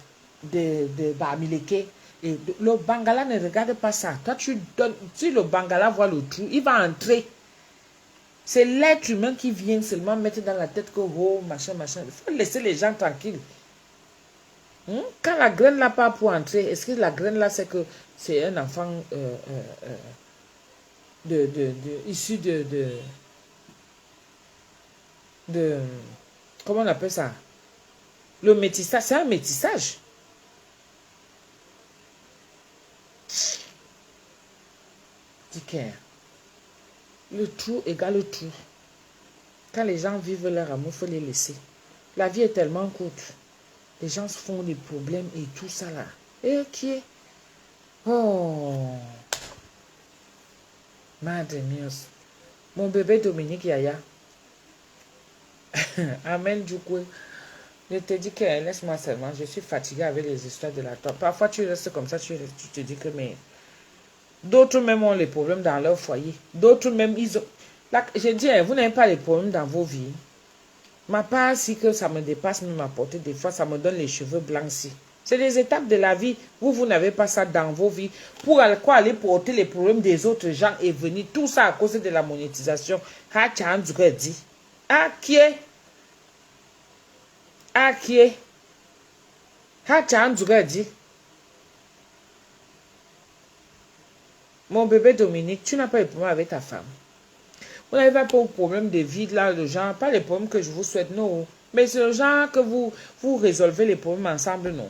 de Bamileke. Le Bangala ne regarde pas ça. Toi, tu donnes. Si le Bangala voit le trou, il va entrer. C'est l'être humain qui vient seulement mettre dans la tête que oh, machin, machin. Il faut laisser les gens tranquilles. Quand la graine n'a pas pour entrer, est-ce que la graine là, c'est que c'est un enfant issu comment on appelle ça? Le métissage, c'est un métissage. Le trou égale le trou. Quand les gens vivent leur amour, il faut les laisser. La vie est tellement courte. Les gens se font des problèmes et tout ça là. Et qui est? Oh. Madre mia. Mon bébé Dominique Yaya. Amen du coup. Je te dis que laisse-moi seulement. Je suis fatiguée avec les histoires de la toi. Parfois tu restes comme ça, tu te dis que mais. D'autres même ont les problèmes dans leur foyer. D'autres même, ils ont... Là, je dis, vous n'avez pas les problèmes dans vos vies. Ma part, si que ça me dépasse même à portée, des fois, ça me donne les cheveux blancs si. C'est des étapes de la vie. Vous n'avez pas ça dans vos vies. Pour quoi aller porter les problèmes des autres gens et venir. Tout ça à cause de la monétisation. Ah, dit. Ah, qui est? Ah, qui est? Ah, dit. Mon bébé Dominique, tu n'as pas eu problème avec ta femme. Vous n'avez pas pour problème de vide là, le genre, pas les problèmes que je vous souhaite, non. Mais c'est le genre que vous résolvez les problèmes ensemble, non.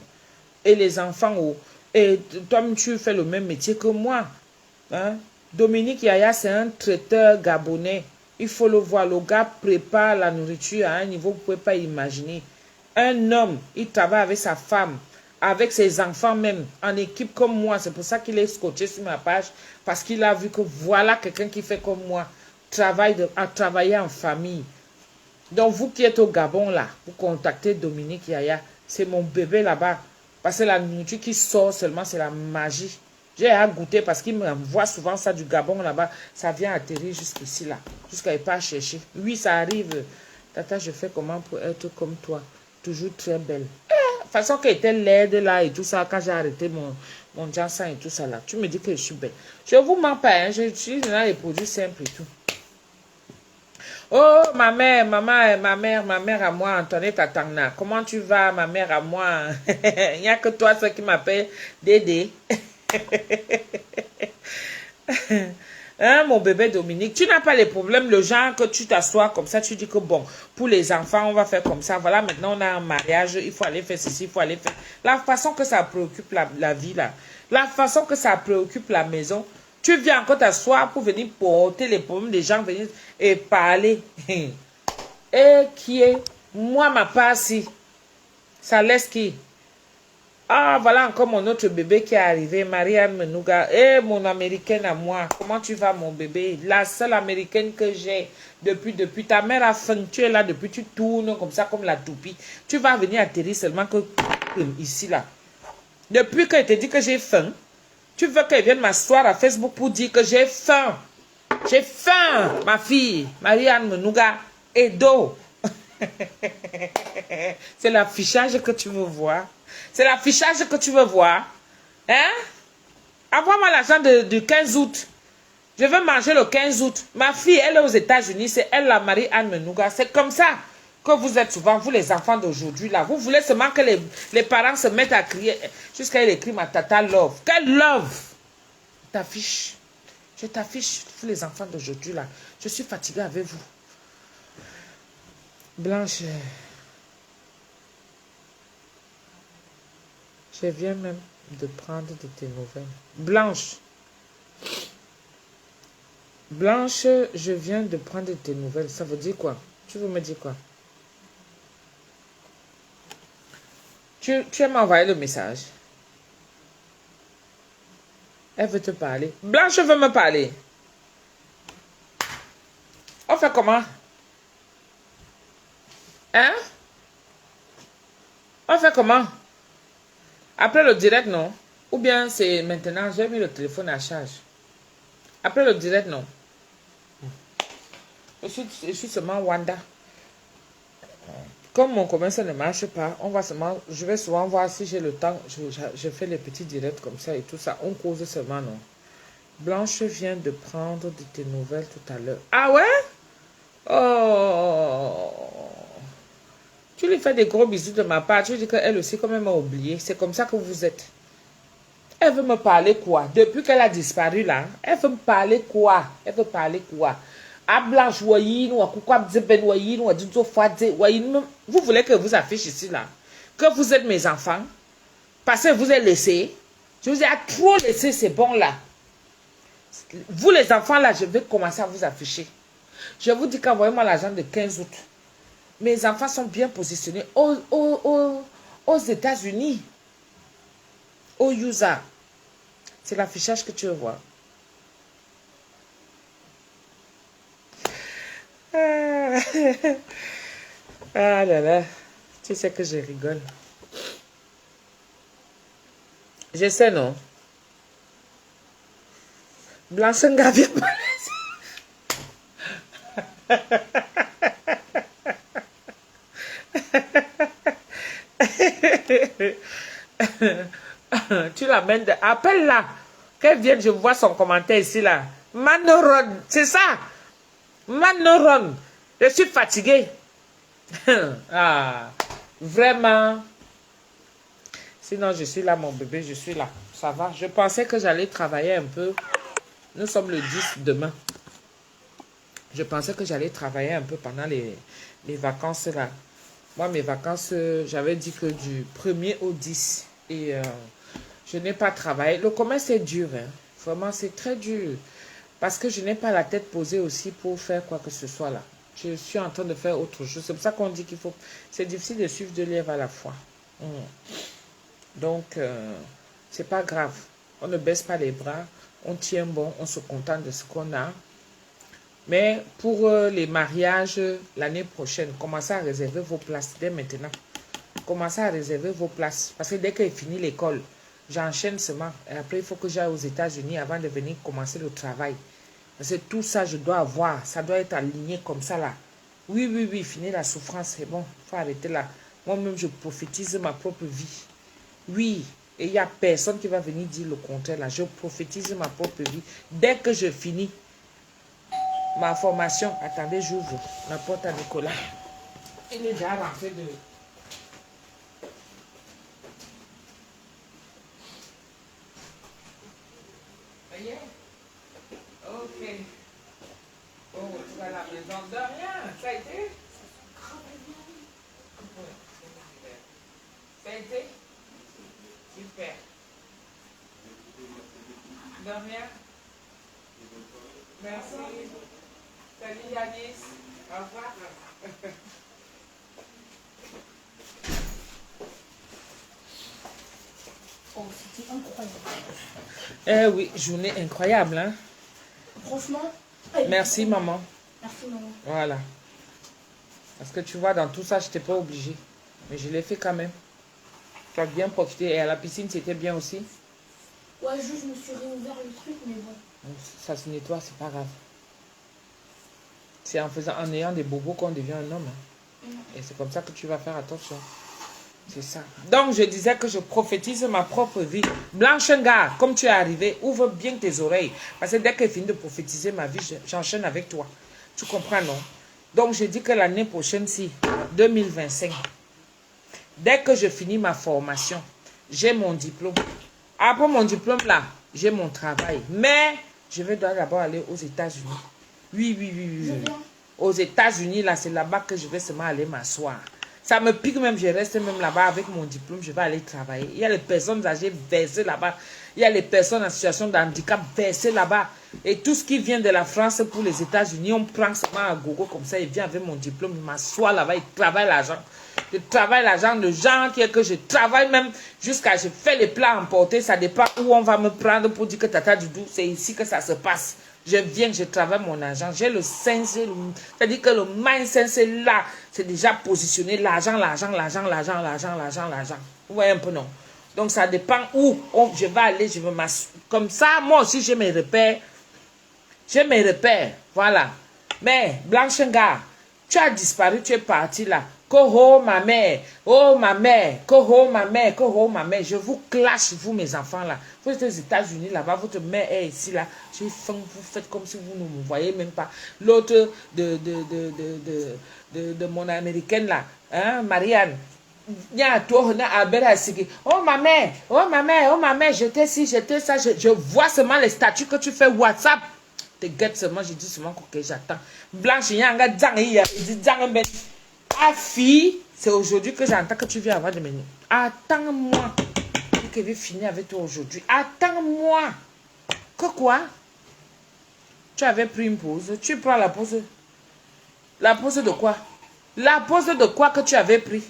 Et les enfants, oh. Et toi, tu fais le même métier que moi. Hein? Dominique Yaya, c'est un traiteur gabonais. Il faut le voir. Le gars prépare la nourriture à un niveau que vous ne pouvez pas imaginer. Un homme, il travaille avec sa femme, avec ses enfants même, en équipe comme moi. C'est pour ça qu'il est scotché sur ma page. Parce qu'il a vu que voilà quelqu'un qui fait comme moi. À travailler en famille. Donc, vous qui êtes au Gabon, là, vous contactez Dominique Yaya. C'est mon bébé là-bas. Parce que la nourriture qui sort seulement, c'est la magie. J'ai à goûter parce qu'il m'envoie souvent ça du Gabon là-bas. Ça vient atterrir jusqu'ici, là. Jusqu'à ne pas chercher. Oui, ça arrive. Tata, je fais comment pour être comme toi? Toujours très belle. De toute façon, qu'elle était laide là et tout ça, quand j'ai arrêté mon Janssen et tout ça là, tu me dis que je suis belle. Je ne vous mens pas, hein. J'utilise les produits simples et tout. Oh, ma mère, maman, ma mère à moi, Antoinette Atangna. Comment tu vas, ma mère à moi? Il n'y a que toi, ceux qui m'appellent Dédé. Hein, mon bébé Dominique, tu n'as pas les problèmes, le genre que tu t'assois comme ça, tu dis que bon, pour les enfants, on va faire comme ça. Voilà, maintenant on a un mariage, il faut aller faire ceci, il faut aller faire. La façon que ça préoccupe la vie, là, la façon que ça préoccupe la maison, tu viens encore t'asseoir pour venir porter les problèmes des gens, venir et parler. Et qui est, moi, ma part, si, ça laisse qui? Ah, voilà encore mon autre bébé qui est arrivé, Marianne Menouga. Eh, mon américaine à moi. Comment tu vas, mon bébé? La seule américaine que j'ai depuis. Ta mère a faim, tu es là depuis, tu tournes comme ça, comme la toupie. Tu vas venir atterrir seulement que ici, là. Depuis qu'elle te dit que j'ai faim, tu veux qu'elle vienne m'asseoir à Facebook pour dire que j'ai faim. J'ai faim, ma fille. Marianne Menouga. Edo. C'est l'affichage que tu veux voir. C'est l'affichage que tu veux voir. Hein? Envoie-moi l'argent du 15 août. Je veux manger le 15 août. Ma fille, elle est aux États-Unis. C'est elle, la Marie-Anne Menouga. C'est comme ça que vous êtes souvent, vous les enfants d'aujourd'hui, là. Vous voulez seulement que les parents se mettent à crier jusqu'à elle écrit ma tata love. Quelle love? T'affiche. Je t'affiche, vous les enfants d'aujourd'hui, là. Je suis fatiguée avec vous. Blanche. Je viens même de prendre de tes nouvelles. Blanche. Blanche, je viens de prendre de tes nouvelles. Ça veut dire quoi? Tu veux me dire quoi? Tu m'as envoyé le message. Elle veut te parler. Blanche veut me parler. On fait comment? Hein? On fait comment? Après le direct, non? Ou bien c'est maintenant, j'ai mis le téléphone à charge. Après le direct, non? Je suis seulement Wanda. Comme mon commerce ne marche pas, je vais souvent voir si j'ai le temps. Je fais les petits directs comme ça et tout ça. On cause seulement, non? Blanche vient de prendre de tes nouvelles tout à l'heure. Ah ouais? Oh! Tu lui fais des gros bisous de ma part. Tu dis qu'elle aussi, quand même, m'a oublié. C'est comme ça que vous êtes. Elle veut me parler quoi? Depuis qu'elle a disparu là, elle veut me parler quoi? Elle veut parler quoi? À Blanche, vous voulez que je vous affiche ici là? Que vous êtes mes enfants? Parce que vous êtes laissés. Je vous ai trop laissé, c'est bon là. Vous les enfants là, je vais commencer à vous afficher. Je vous dis qu'envoyez-moi l'argent de 15 août. Mes enfants sont bien positionnés aux États-Unis. Au USA. C'est l'affichage que tu veux voir. Ah là là. Tu sais que je rigole. Je sais, non? Blanchanga vient pas. Tu l'amènes de... Appelle-la. Qu'elle vienne, je vois son commentaire ici, là. Manoron, c'est ça. Manoron. Je suis fatiguée. Ah, vraiment. Sinon, je suis là, mon bébé, je suis là. Ça va. Je pensais que j'allais travailler un peu. Nous sommes le 10 demain. Je pensais que j'allais travailler un peu pendant les vacances là. Moi, mes vacances, j'avais dit que du 1er au 10. Et je n'ai pas travaillé. Le commerce est dur, hein. Vraiment, c'est très dur. Parce que je n'ai pas la tête posée aussi pour faire quoi que ce soit là. Je suis en train de faire autre chose. C'est pour ça qu'on dit qu'il faut... C'est difficile de suivre deux lièvres à la fois. Mm. Donc, c'est pas grave. On ne baisse pas les bras. On tient bon. On se contente de ce qu'on a. Mais pour les mariages, l'année prochaine, commencez à réserver vos places dès maintenant. Commencez à réserver vos places. Parce que dès qu'il finit l'école, j'enchaîne seulement. Et après, il faut que j'aille aux États-Unis avant de venir commencer le travail. Parce que tout ça, je dois avoir. Ça doit être aligné comme ça là. Oui, oui, oui, finir la souffrance, c'est bon. Il faut arrêter là. Moi-même, je prophétise ma propre vie. Oui. Et il n'y a personne qui va venir dire le contraire là. Je prophétise ma propre vie. Dès que je finis ma formation, attendez, j'ouvre la porte à Nicolas. Il est déjà rentré de... Voyez? Ok. On retrouve à la maison. De rien, ça a été? Ça a été? Super. De rien. Merci. Salut Yanis. Au revoir. Oh, c'était incroyable. Eh oui, journée incroyable, hein? Franchement. Merci, maman. Merci, maman. Voilà. Parce que tu vois, dans tout ça, je n'étais pas obligée. Mais je l'ai fait quand même. Tu as bien profité. Et à la piscine, c'était bien aussi. Ouais, juste, je me suis réouvert le truc, mais bon. Ça se nettoie, c'est pas grave. C'est en ayant des bobos qu'on devient un homme. Hein. Et c'est comme ça que tu vas faire attention. C'est ça. Donc, je disais que je prophétise ma propre vie. Blanchanga, comme tu es arrivé, ouvre bien tes oreilles. Parce que dès que je finis de prophétiser ma vie, j'enchaîne avec toi. Tu comprends, non? Donc, je dis que l'année prochaine, si, 2025, dès que je finis ma formation, j'ai mon diplôme. Après mon diplôme, là, j'ai mon travail. Mais, je vais d'abord aller aux États-Unis. Oui, oui, oui, oui. Oui. Aux États-Unis, là, c'est là-bas que je vais seulement aller m'asseoir. Ça me pique même, je reste même là-bas avec mon diplôme, je vais aller travailler. Il y a les personnes âgées versées là-bas. Il y a les personnes en situation de handicap versées là-bas. Et tout ce qui vient de la France pour les États-Unis, on prend seulement un gogo comme ça, il vient avec mon diplôme, il m'assoit là-bas, il travaille l'argent. Je travaille l'argent, le genre qui est que je travaille même jusqu'à je fais les plats emportés, ça dépend où on va me prendre pour dire que Tata Doudou, c'est ici que ça se passe. Je viens, je travaille mon argent. J'ai le sens, c'est-à-dire que le mindset, c'est là. C'est déjà positionné. L'argent, l'argent, l'argent, l'argent, l'argent, l'argent, l'argent. Vous voyez un peu, non? Donc, ça dépend où je vais aller. Je vais m'assurer. Comme ça, moi aussi, j'ai mes repères. J'ai mes repères. Voilà. Mais, Blanchenga, tu as disparu, tu es parti là. Coho, ma mère. Oh, ma mère. Coho, ma mère. Coho, ma mère. Je vous clash, vous, mes enfants là. Vous êtes aux États-Unis là-bas. Votre mère est ici là. J'ai faim. Vous faites comme si vous ne me voyez même pas. L'autre de mon américaine là. Hein, Marianne. Oh ma mère, oh ma mère, oh ma mère, j'étais ci, j'étais ça. Je vois seulement les statuts que tu fais WhatsApp. Te guette seulement, je dis seulement que j'attends. Blanche, il y a un gars, il dit ah, fille, c'est aujourd'hui que j'entends que tu viens avoir des menus. Attends-moi. Je vais finir avec toi aujourd'hui. Attends-moi. Que quoi? Tu avais pris une pause. Tu prends la pause. La pause de quoi? La pause de quoi que tu avais pris?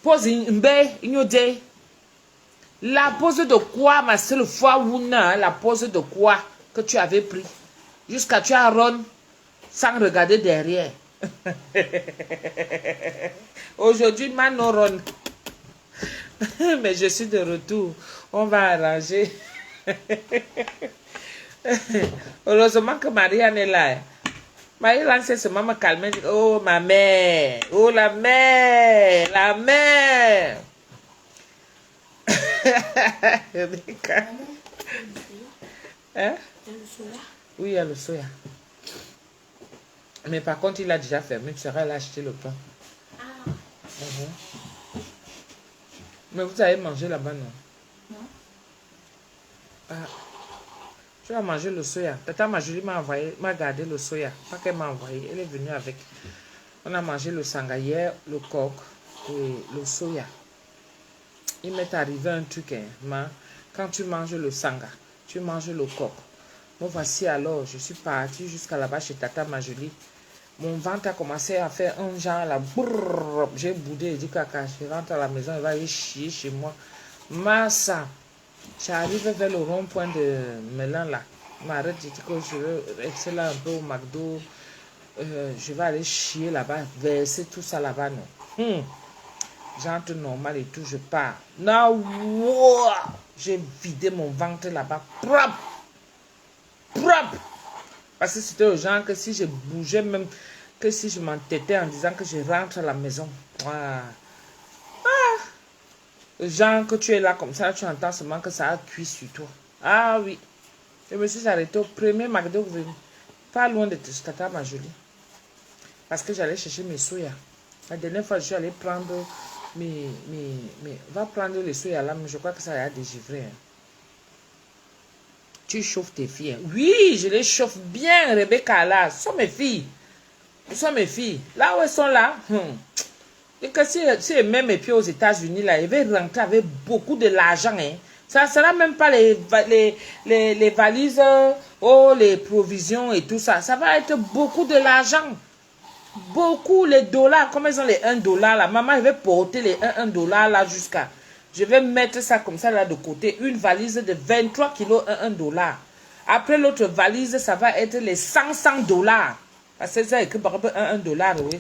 Pause ignodé. La pause de quoi, ma seule fois ou non? La pause de quoi que tu avais pris? Jusqu'à tu as run sans regarder derrière. Aujourd'hui, Manoron. Mais je suis de retour. On va arranger. Heureusement que Marianne est là. Marianne sait seulement me calmer. Oh, ma mère. Oh, la mère. La mère. Hein? Oui, il y a le soya. Mais par contre, il a déjà fermé. Tu seras allé acheter le pain. Mais vous avez mangé là-bas, non? Non. Ah. Tu vas manger le soya. Tata Majolie m'a gardé le soya. Pas qu'elle m'a envoyé, elle est venue avec. On a mangé le sanga hier, le coq et le soya. Il m'est arrivé un truc, hein, ma. Quand tu manges le sanga, tu manges le coq. Moi, voici alors, je suis partie jusqu'à là-bas chez Tata Majolie. Mon ventre a commencé à faire un genre là. J'ai boudé, j'ai dit caca, je rentre à la maison, il va aller chier chez moi. Massa, j'arrive vers le rond-point de Mélan là. Je m'arrête, je dis que je veux rester là un peu au McDo. Je vais aller chier là-bas, verser tout ça là-bas, non. J'entre normal et tout, je pars. Non, j'ai vidé mon ventre là-bas. Propre. Propre. Parce que c'était au genre que si je bougeais même, que si je m'entêtais en disant que je rentre à la maison. Le genre que tu es là comme ça, tu entends seulement que ça a cuit sur toi. Ah oui. Je me suis arrêtée au premier McDo venu. Pas loin de Tata Majolie. Parce que j'allais chercher mes soya. La dernière fois, je suis allée prendre va prendre les soya là, mais je crois que ça a dégivré. Hein. Tu chauffes tes filles. Hein. Oui, je les chauffe bien, Rebecca là. Ce sont mes filles. Ce sont mes filles. Là où elles sont là. Et que si elles mettent mes pieds aux États-Unis là, elles vont rentrer avec beaucoup de l'argent. Hein. Ça ne sera même pas les valises, les provisions et tout ça. Ça va être beaucoup de l'argent. Beaucoup, les dollars, comme ils ont les 1 dollar là, maman, je vais porter les 1 dollar là jusqu'à, je vais mettre ça comme ça là de côté, une valise de 23 kilos, 1 dollar. Après l'autre valise, ça va être les 100 dollars. Parce que ça écrit par exemple 1 dollar, oui.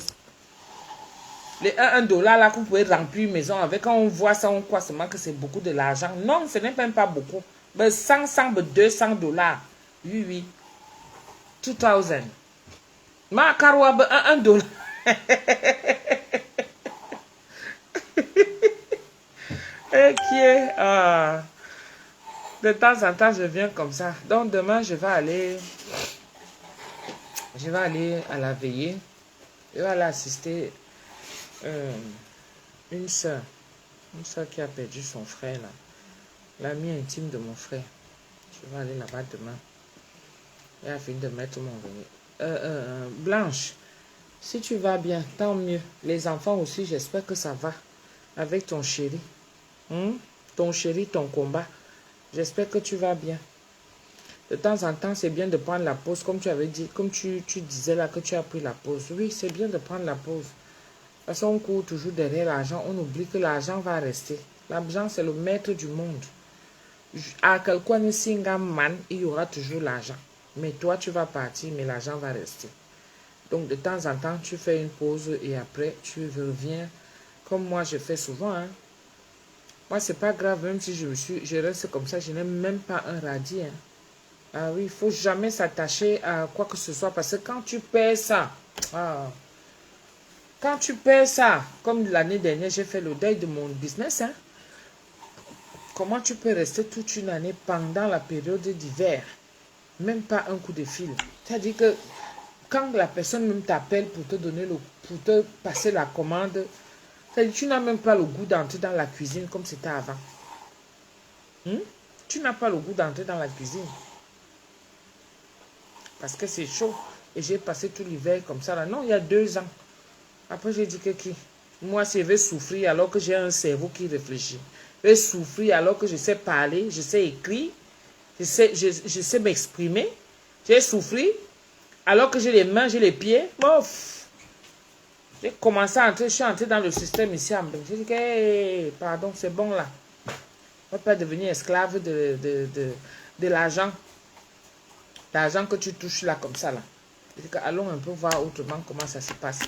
Les 1 dollar là, que vous pouvez remplir une maison avec, quand on voit ça, on croit seulement que c'est beaucoup de l'argent. Non, ce n'est même pas beaucoup. Mais 200 dollars. Oui, oui. 2000. Ma carwa 1 dollar. Ok. De temps en temps, je viens comme ça. Donc demain, je vais aller à la veillée. Je vais aller assister une soeur qui a perdu son frère là. L'amie intime de mon frère. Je vais aller là-bas demain. Elle a fini de mettre mon veillée. Blanche, si tu vas bien, tant mieux. Les enfants aussi, j'espère que ça va avec ton chéri. Ton chéri, ton combat. J'espère que tu vas bien. De temps en temps, c'est bien de prendre la pause, comme tu avais dit, comme tu disais là que tu as pris la pause. Oui, c'est bien de prendre la pause. Parce qu'on court toujours derrière l'argent, on oublie que l'argent va rester. L'argent, c'est le maître du monde. À quelqu'un, il y aura toujours l'argent. Mais toi, tu vas partir, mais l'argent va rester. Donc, de temps en temps, tu fais une pause et après, tu reviens. Comme moi, je fais souvent. Hein. Moi, c'est pas grave, même si je reste comme ça, je n'ai même pas un radis. Hein. Ah oui, il ne faut jamais s'attacher à quoi que ce soit. Parce que quand tu perds ça, quand tu perds ça, comme l'année dernière, j'ai fait le deuil de mon business. Hein. Comment tu peux rester toute une année pendant la période d'hiver? Même pas un coup de fil. C'est-à-dire que quand la personne même t'appelle pour te donner pour te passer la commande, c'est-à-dire que tu n'as même pas le goût d'entrer dans la cuisine comme c'était avant. Tu n'as pas le goût d'entrer dans la cuisine. Parce que c'est chaud. Et j'ai passé tout l'hiver comme ça. Là. Non, il y a 2 ans. Après, j'ai dit que moi, je vais souffrir alors que j'ai un cerveau qui réfléchit. Je vais souffrir alors que je sais parler, je sais écrire. Je sais m'exprimer. J'ai souffert. Alors que j'ai les mains, j'ai les pieds. Bof. J'ai commencé à entrer. Je suis entré dans le système ici. J'ai dit que, hey, pardon, c'est bon là. On ne va pas devenir esclave de l'argent. L'argent que tu touches là, comme ça là. J'ai dit que, allons un peu voir autrement comment ça se passe.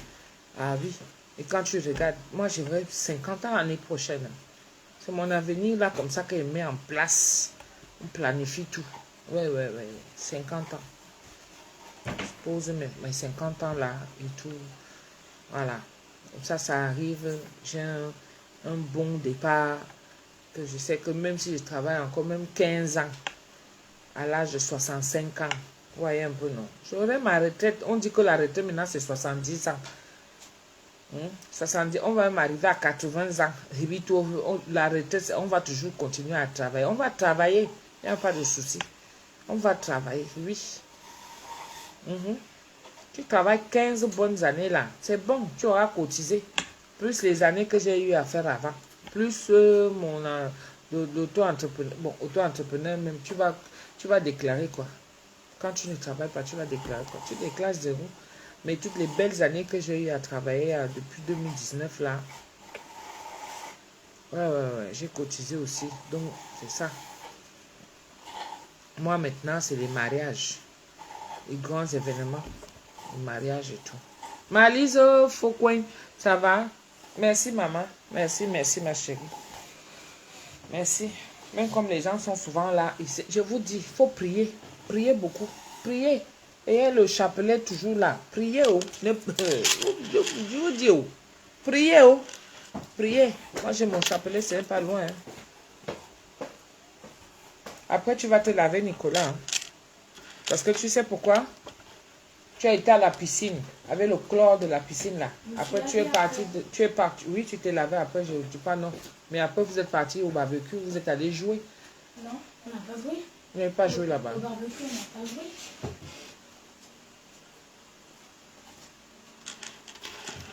Ah oui. Et quand tu regardes, moi j'aurai 50 ans l'année prochaine. C'est mon avenir là, comme ça qu'il met en place. On planifie tout. Oui. 50 ans. Je pose mes 50 ans là et tout. Voilà. Comme ça arrive. J'ai un bon départ. Que je sais que même si je travaille encore même 15 ans, à l'âge de 65 ans, vous voyez un peu, non? J'aurai ma retraite. On dit que la retraite maintenant c'est 70 ans. 70, on va même arriver à 80 ans. La retraite, on va toujours continuer à travailler. On va travailler. Il n'y a pas de souci. On va travailler, oui. Tu travailles 15 bonnes années là. C'est bon, tu auras cotisé. Plus les années que j'ai eu à faire avant. Plus l'auto-entrepreneur. Bon, auto-entrepreneur même, tu vas déclarer quoi. Quand tu ne travailles pas, tu vas déclarer quoi. Tu déclares zéro. Mais toutes les belles années que j'ai eu à travailler depuis 2019 là. Ouais, j'ai cotisé aussi. Donc, c'est ça. Moi maintenant, c'est les mariages. Les grands événements. Les mariages et tout. Malise Foucoin, ça va? Merci maman. Merci ma chérie. Merci. Même comme les gens sont souvent là, je vous dis, il faut prier. Priez beaucoup. Priez. Et le chapelet toujours là. Priez. Oh. Je vous dis. Oh. Priez. Oh. Priez. Moi j'ai mon chapelet, c'est pas loin. Hein. Après tu vas te laver Nicolas. Hein. Parce que tu sais pourquoi? Tu as été à la piscine, avec le chlore de la piscine là. Après, tu es parti. Oui, tu t'es lavé après, je ne dis pas non. Mais après, vous êtes parti au barbecue, vous êtes allé jouer. Non, on n'a pas joué. Vous n'avez pas joué là-bas. Au barbecue, on n'a pas joué.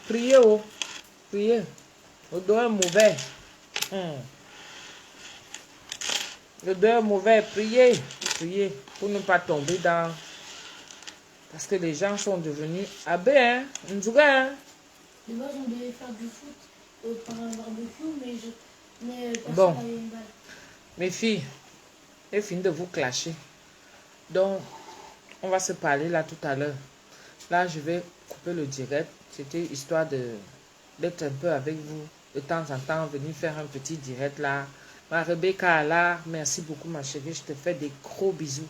Priez, oh. Priez. Le dos est mauvais. Le dos est mauvais. Priez. Priez. Pour ne pas tomber dans... Parce que les gens sont devenus abbés, hein. Hein. De base, on devait faire du foot pendant le barbecue, mais personne Bon. n'avait une balle. Mes filles, j'ai fini de vous clasher. Donc, on va se parler là tout à l'heure. Là, je vais couper le direct. C'était histoire d'être un peu avec vous. De temps en temps, venir faire un petit direct là. Ma Rebecca, là, merci beaucoup ma chérie. Je te fais des gros bisous.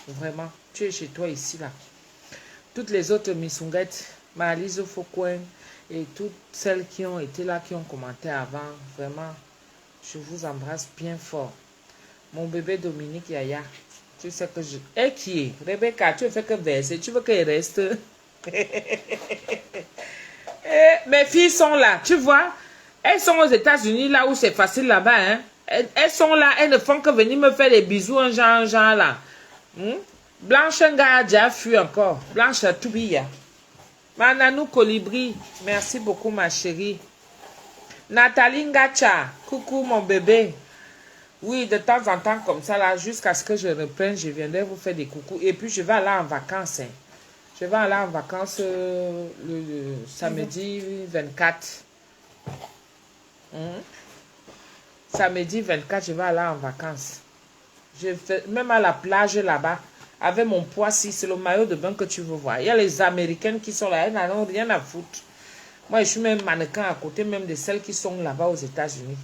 Vraiment, tu es chez toi ici là. Toutes les autres missunguettes, Malise Foucoin et toutes celles qui ont été là, qui ont commenté avant, vraiment, je vous embrasse bien fort. Mon bébé Dominique Yaya, tu sais que je... Et qui est? Rebecca, tu fais que verser, tu veux qu'elle reste? Mes filles sont là, tu vois? Elles sont aux États-Unis, là où c'est facile là-bas, hein? Elles sont là, elles ne font que venir me faire des bisous, un genre là. Blanche Nga déjà fui encore. Blanche Toubia. Mananou Colibri. Merci beaucoup ma chérie. Nathalie Ngacha. Coucou mon bébé. Oui, de temps en temps comme ça là, jusqu'à ce que je reprenne, je viendrai vous faire des coucous. Et puis je vais aller en vacances. Hein. Je vais aller en vacances le samedi 24. Samedi 24, je vais aller en vacances. Je vais même à la plage là-bas. Avec mon poids, si c'est le maillot de bain que tu veux voir. Il y a les Américaines qui sont là, elles n'ont rien à foutre. Moi, je suis même mannequin à côté même de celles qui sont là-bas aux États-Unis.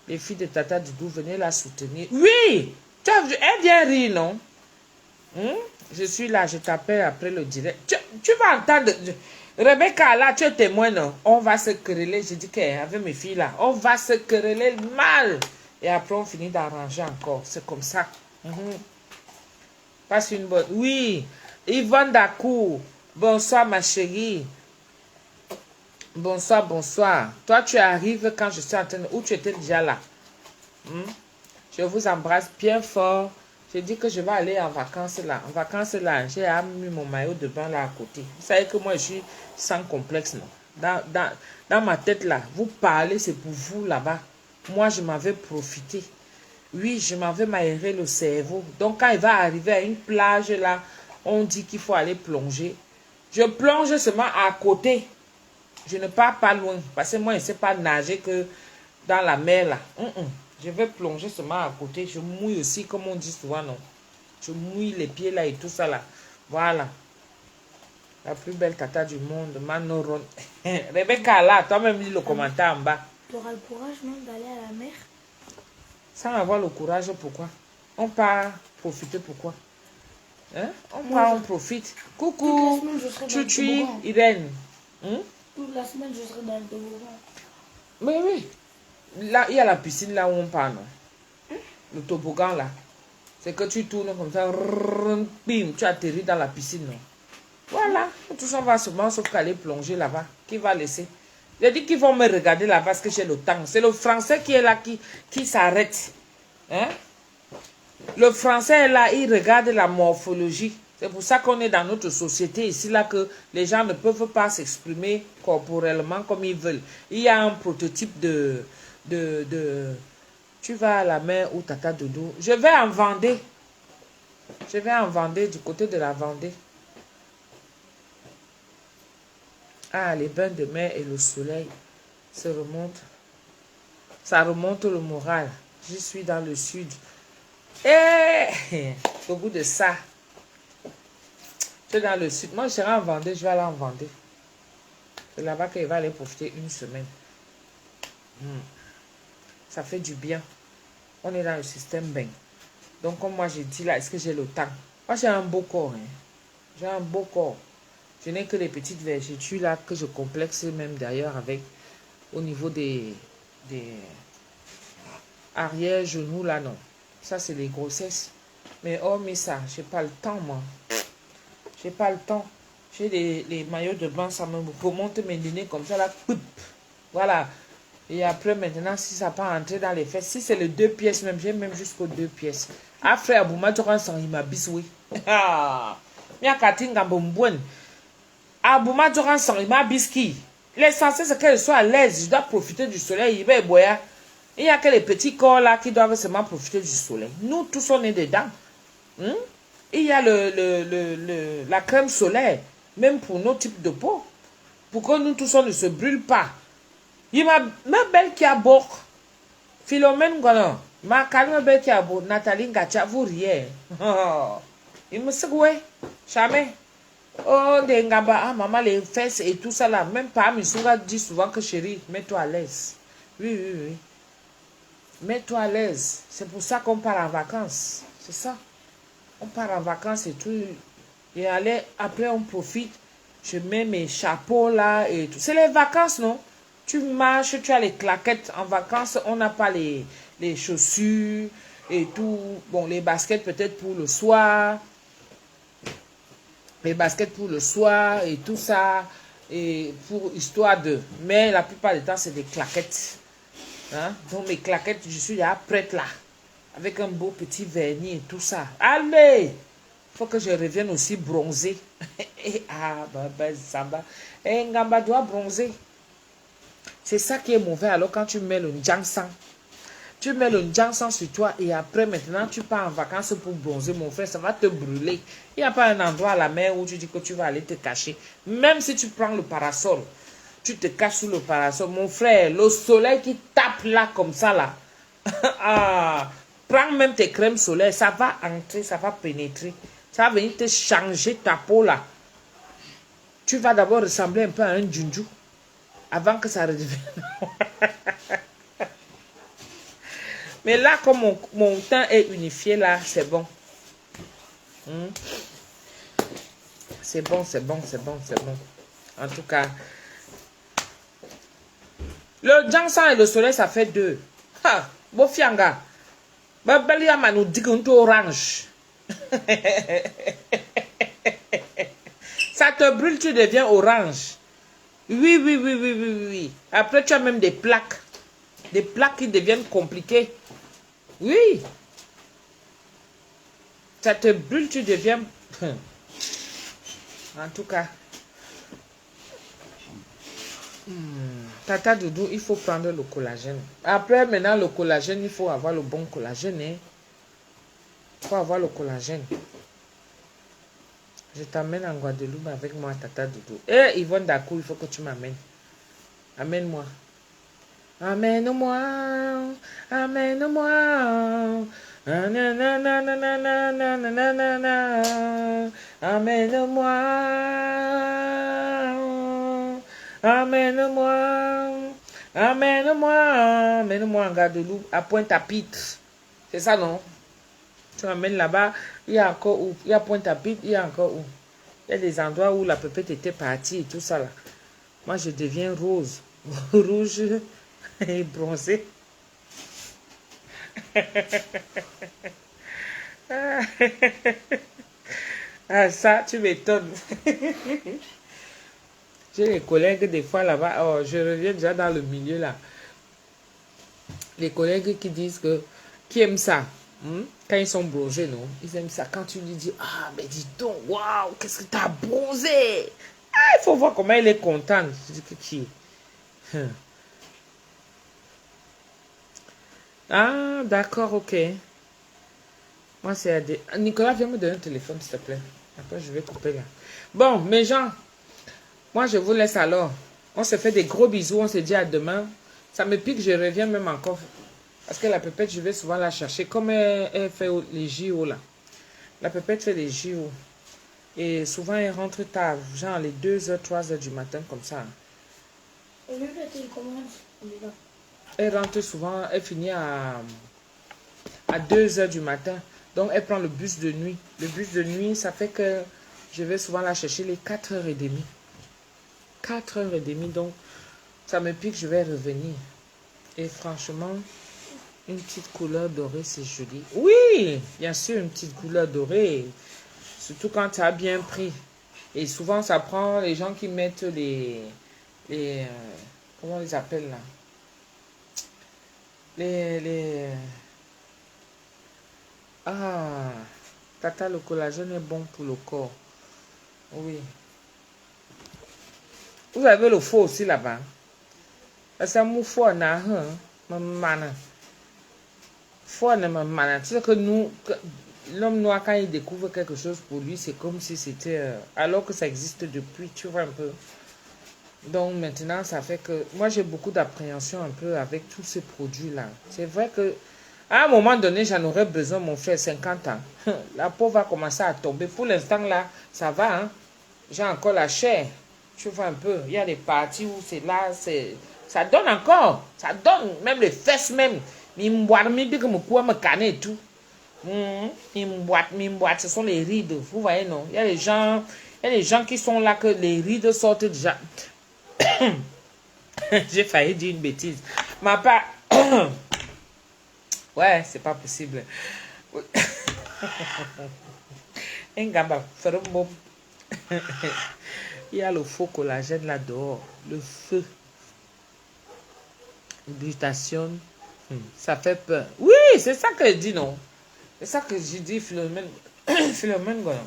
Les filles de Tata Doudou, venez la soutenir. Oui! Elle vient rire, non? Je suis là, je t'appelle après le direct. Tu vas entendre... Rebecca, là, tu es témoin, non? On va se quereller. Je dis qu'avec mes filles là, on va se quereller mal. Et après, on finit d'arranger encore. C'est comme ça. Passe une bonne... Oui, Yvonne Dacour. Bonsoir, ma chérie. Bonsoir, bonsoir. Toi, tu arrives quand je suis en train de... Où tu étais déjà là? Je vous embrasse bien fort. Je dis que je vais aller en vacances là. En vacances là, j'ai mis mon maillot de bain là à côté. Vous savez que moi, je suis sans complexe, non? Dans ma tête là, vous parlez, c'est pour vous là-bas. Moi, je m'en vais profiter. Oui, je m'en vais m'aérer le cerveau. Donc, quand il va arriver à une plage, là, on dit qu'il faut aller plonger. Je plonge seulement à côté. Je ne pars pas loin. Parce que moi, je ne sais pas nager que dans la mer, là. Je vais plonger seulement à côté. Je mouille aussi, comme on dit souvent, non. Je mouille les pieds, là, et tout ça, là. Voilà. La plus belle tata du monde, Manoron. Rebecca, là, toi-même, lis le commentaire en bas. Tu auras le courage, non, d'aller à la mer? Sans avoir le courage, pourquoi? On part profiter, pourquoi? Hein? On part, on profite. Coucou, Chuchi, Irène. Toute la semaine, je serai dans le toboggan. Mais oui. Là, il y a la piscine là où on part, non? Le toboggan là. C'est que tu tournes comme ça, bim, tu atterris dans la piscine, non? Voilà. Tout ça va seulement, sauf qu'aller plonger là-bas. Qui va laisser? J'ai dit qu'ils vont me regarder là parce que j'ai le temps. C'est le français qui est là, qui s'arrête. Hein? Le français, là, il regarde la morphologie. C'est pour ça qu'on est dans notre société ici, là, que les gens ne peuvent pas s'exprimer corporellement comme ils veulent. Il y a un prototype de tu vas à la mer ou tata doudou. Je vais en Vendée. Je vais en Vendée, du côté de la Vendée. Ah, les bains de mer et le soleil se remontent. Ça remonte le moral. Je suis dans le sud. Et au bout de ça, je suis dans le sud. Moi, je serai en Vendée, je vais aller en Vendée. C'est là-bas qu'il va aller profiter une semaine. Ça fait du bien. On est dans le système bain. Donc, comme moi, j'ai dit là, est-ce que j'ai le temps? Moi, j'ai un beau corps. Hein. J'ai un beau corps. Je n'ai que les petites vergetures là que je complexe même d'ailleurs avec au niveau des arrière genoux là, non. Ça, c'est les grossesses. Mais hormis ça, j'ai pas le temps, moi. J'ai pas le temps. J'ai les maillots de bain, ça me remonte mes dîners comme ça là. Poup. Voilà. Et après, maintenant, si ça pas entrer dans les fesses, si c'est les 2 pièces même, j'ai même jusqu'aux 2 pièces. Après, Abouma, tu rentres il m'a bisoué. Ah! Mia katinga bombouane. Abouma, tu rentres il m'a biscuit. L'essentiel, c'est qu'elle soit à l'aise. Je dois profiter du soleil. Il va boire. Il n'y a que les petits corps là qui doivent seulement profiter du soleil. Nous, tous, on est dedans. Il y a la crème solaire, même pour nos types de peau. Pour que nous tous, on ne se brûle pas. Il m'a belle qui a beau. Philomène Gonon. Ma calme belle qui a beau. Nathalie Ngacha, vous riez. Il me secouait. Jamais. Oh, des ngaba, ah, maman, les fesses et tout ça là. Même pas, Missoura dit souvent que chérie, mets-toi à l'aise. Oui, oui, oui. Mets-toi à l'aise. C'est pour ça qu'on part en vacances. C'est ça. On part en vacances et tout. Et allez, après on profite. Je mets mes chapeaux là et tout. C'est les vacances, non? Tu marches, tu as les claquettes. En vacances, on n'a pas les chaussures et tout. Bon, les baskets peut-être pour le soir. Les baskets pour le soir et tout ça. Et pour histoire de... Mais la plupart du temps, c'est des claquettes. Hein? Donc mes claquettes, je suis là prête là. Avec un beau petit vernis et tout ça. Allez! Faut que je revienne aussi bronzer. Ah, bah, Samba. Et Ngamba doit bronzer. C'est ça qui est mauvais alors quand tu mets le Njangsang. Tu mets le Njangsang sur toi et après maintenant tu pars en vacances pour bronzer, mon frère, ça va te brûler. Il n'y a pas un endroit à la mer où tu dis que tu vas aller te cacher. Même si tu prends le parasol, tu te caches sous le parasol. Mon frère, le soleil qui tape là comme ça là. Ah, prends même tes crèmes solaires, ça va entrer, ça va pénétrer. Ça va venir te changer ta peau là. Tu vas d'abord ressembler un peu à un junju avant que ça redevienne. Mais là, comme mon teint est unifié là, c'est bon. C'est bon, c'est bon, c'est bon, c'est bon. En tout cas, le Jansan et le soleil, ça fait 2. Ha, Bofianga. Babelia manu dit qu'on orange. Ça te brûle, tu deviens orange. Oui, oui, oui, oui, oui, oui. Après, tu as même des plaques. Des plaques qui deviennent compliquées. Oui. Ça te brûle, tu deviens... En tout cas. Tata Doudou, il faut prendre le collagène. Après, maintenant, le collagène, il faut avoir le bon collagène. Hein. Il faut avoir le collagène. Je t'amène en Guadeloupe avec moi, Tata Doudou. Eh, Yvonne Dakou, il faut que tu m'amènes. Amène-moi. Amène-moi. Amène-moi. Amène-moi. Amène-moi. Amène-moi. Amène-moi en Guadeloupe, à Pointe-à-Pitre. C'est ça, non? Tu m'amènes là-bas, il y a encore où? Il y a Pointe-à-Pitre, il y a encore où? Il y a des endroits où la pépette était partie et tout ça là. Moi, je deviens rose, rouge et bronzé. Ah, ça, tu m'étonnes. J'ai les collègues des fois là-bas. Oh, je reviens déjà dans le milieu là. Les collègues qui disent que... Qui aiment ça? Quand ils sont bronzés, non? Ils aiment ça. Quand tu lui dis, ah, mais dis donc, waouh, qu'est-ce que t'as bronzé? Ah, il faut voir comment il est content. Je dis que qui est. Ah, d'accord, ok. Moi, c'est AD. Nicolas, viens me donner un téléphone, s'il te plaît. Après, je vais couper là. Bon, mes gens, moi, je vous laisse alors. On se fait des gros bisous. On se dit à demain. Ça me pique, je reviens même encore. Parce que la pépette, je vais souvent la chercher. Comme elle fait les JO là. La pépette fait les JO. Et souvent, elle rentre tard. Genre les 2h, 3h du matin, comme ça. Au lieu de la télécommande, on est là. Elle rentre souvent, elle finit à 2h du matin. Donc, elle prend le bus de nuit. Le bus de nuit, ça fait que je vais souvent la chercher les 4h30. 4h30, donc ça me pique, je vais revenir. Et franchement, une petite couleur dorée, c'est joli. Oui, bien sûr, une petite couleur dorée. Surtout quand tu as bien pris. Et souvent, ça prend les gens qui mettent comment on les appelle là? Ah, tata, le collagène est bon pour le corps. Oui. Vous avez le faux aussi là-bas. Ça mou faux na mana. Faux na mana. Tu sais que nous, l'homme noir, quand il découvre quelque chose pour lui, c'est comme si c'était... alors que ça existe depuis, tu vois un peu. Donc maintenant, ça fait que... Moi, j'ai beaucoup d'appréhension un peu avec tous ces produits-là. C'est vrai que à un moment donné, j'en aurais besoin, mon frère, 50 ans. La peau va commencer à tomber. Pour l'instant, là, ça va. Hein? J'ai encore la chair. Tu vois un peu. Il y a des parties où c'est là, c'est... Ça donne encore. Ça donne. Même les fesses, même. Et tout. Ce sont les rides. Vous voyez, non? Il y a des gens qui sont là que les rides sortent déjà. J'ai failli dire une bêtise. Ma part... Ouais, c'est pas possible. Un gamba, il y a le faux collagène là dehors. Le feu. Glutation. Ça fait peur. Oui, c'est ça que je dis, non? C'est ça que je dis, Philomène. Philomène, voilà.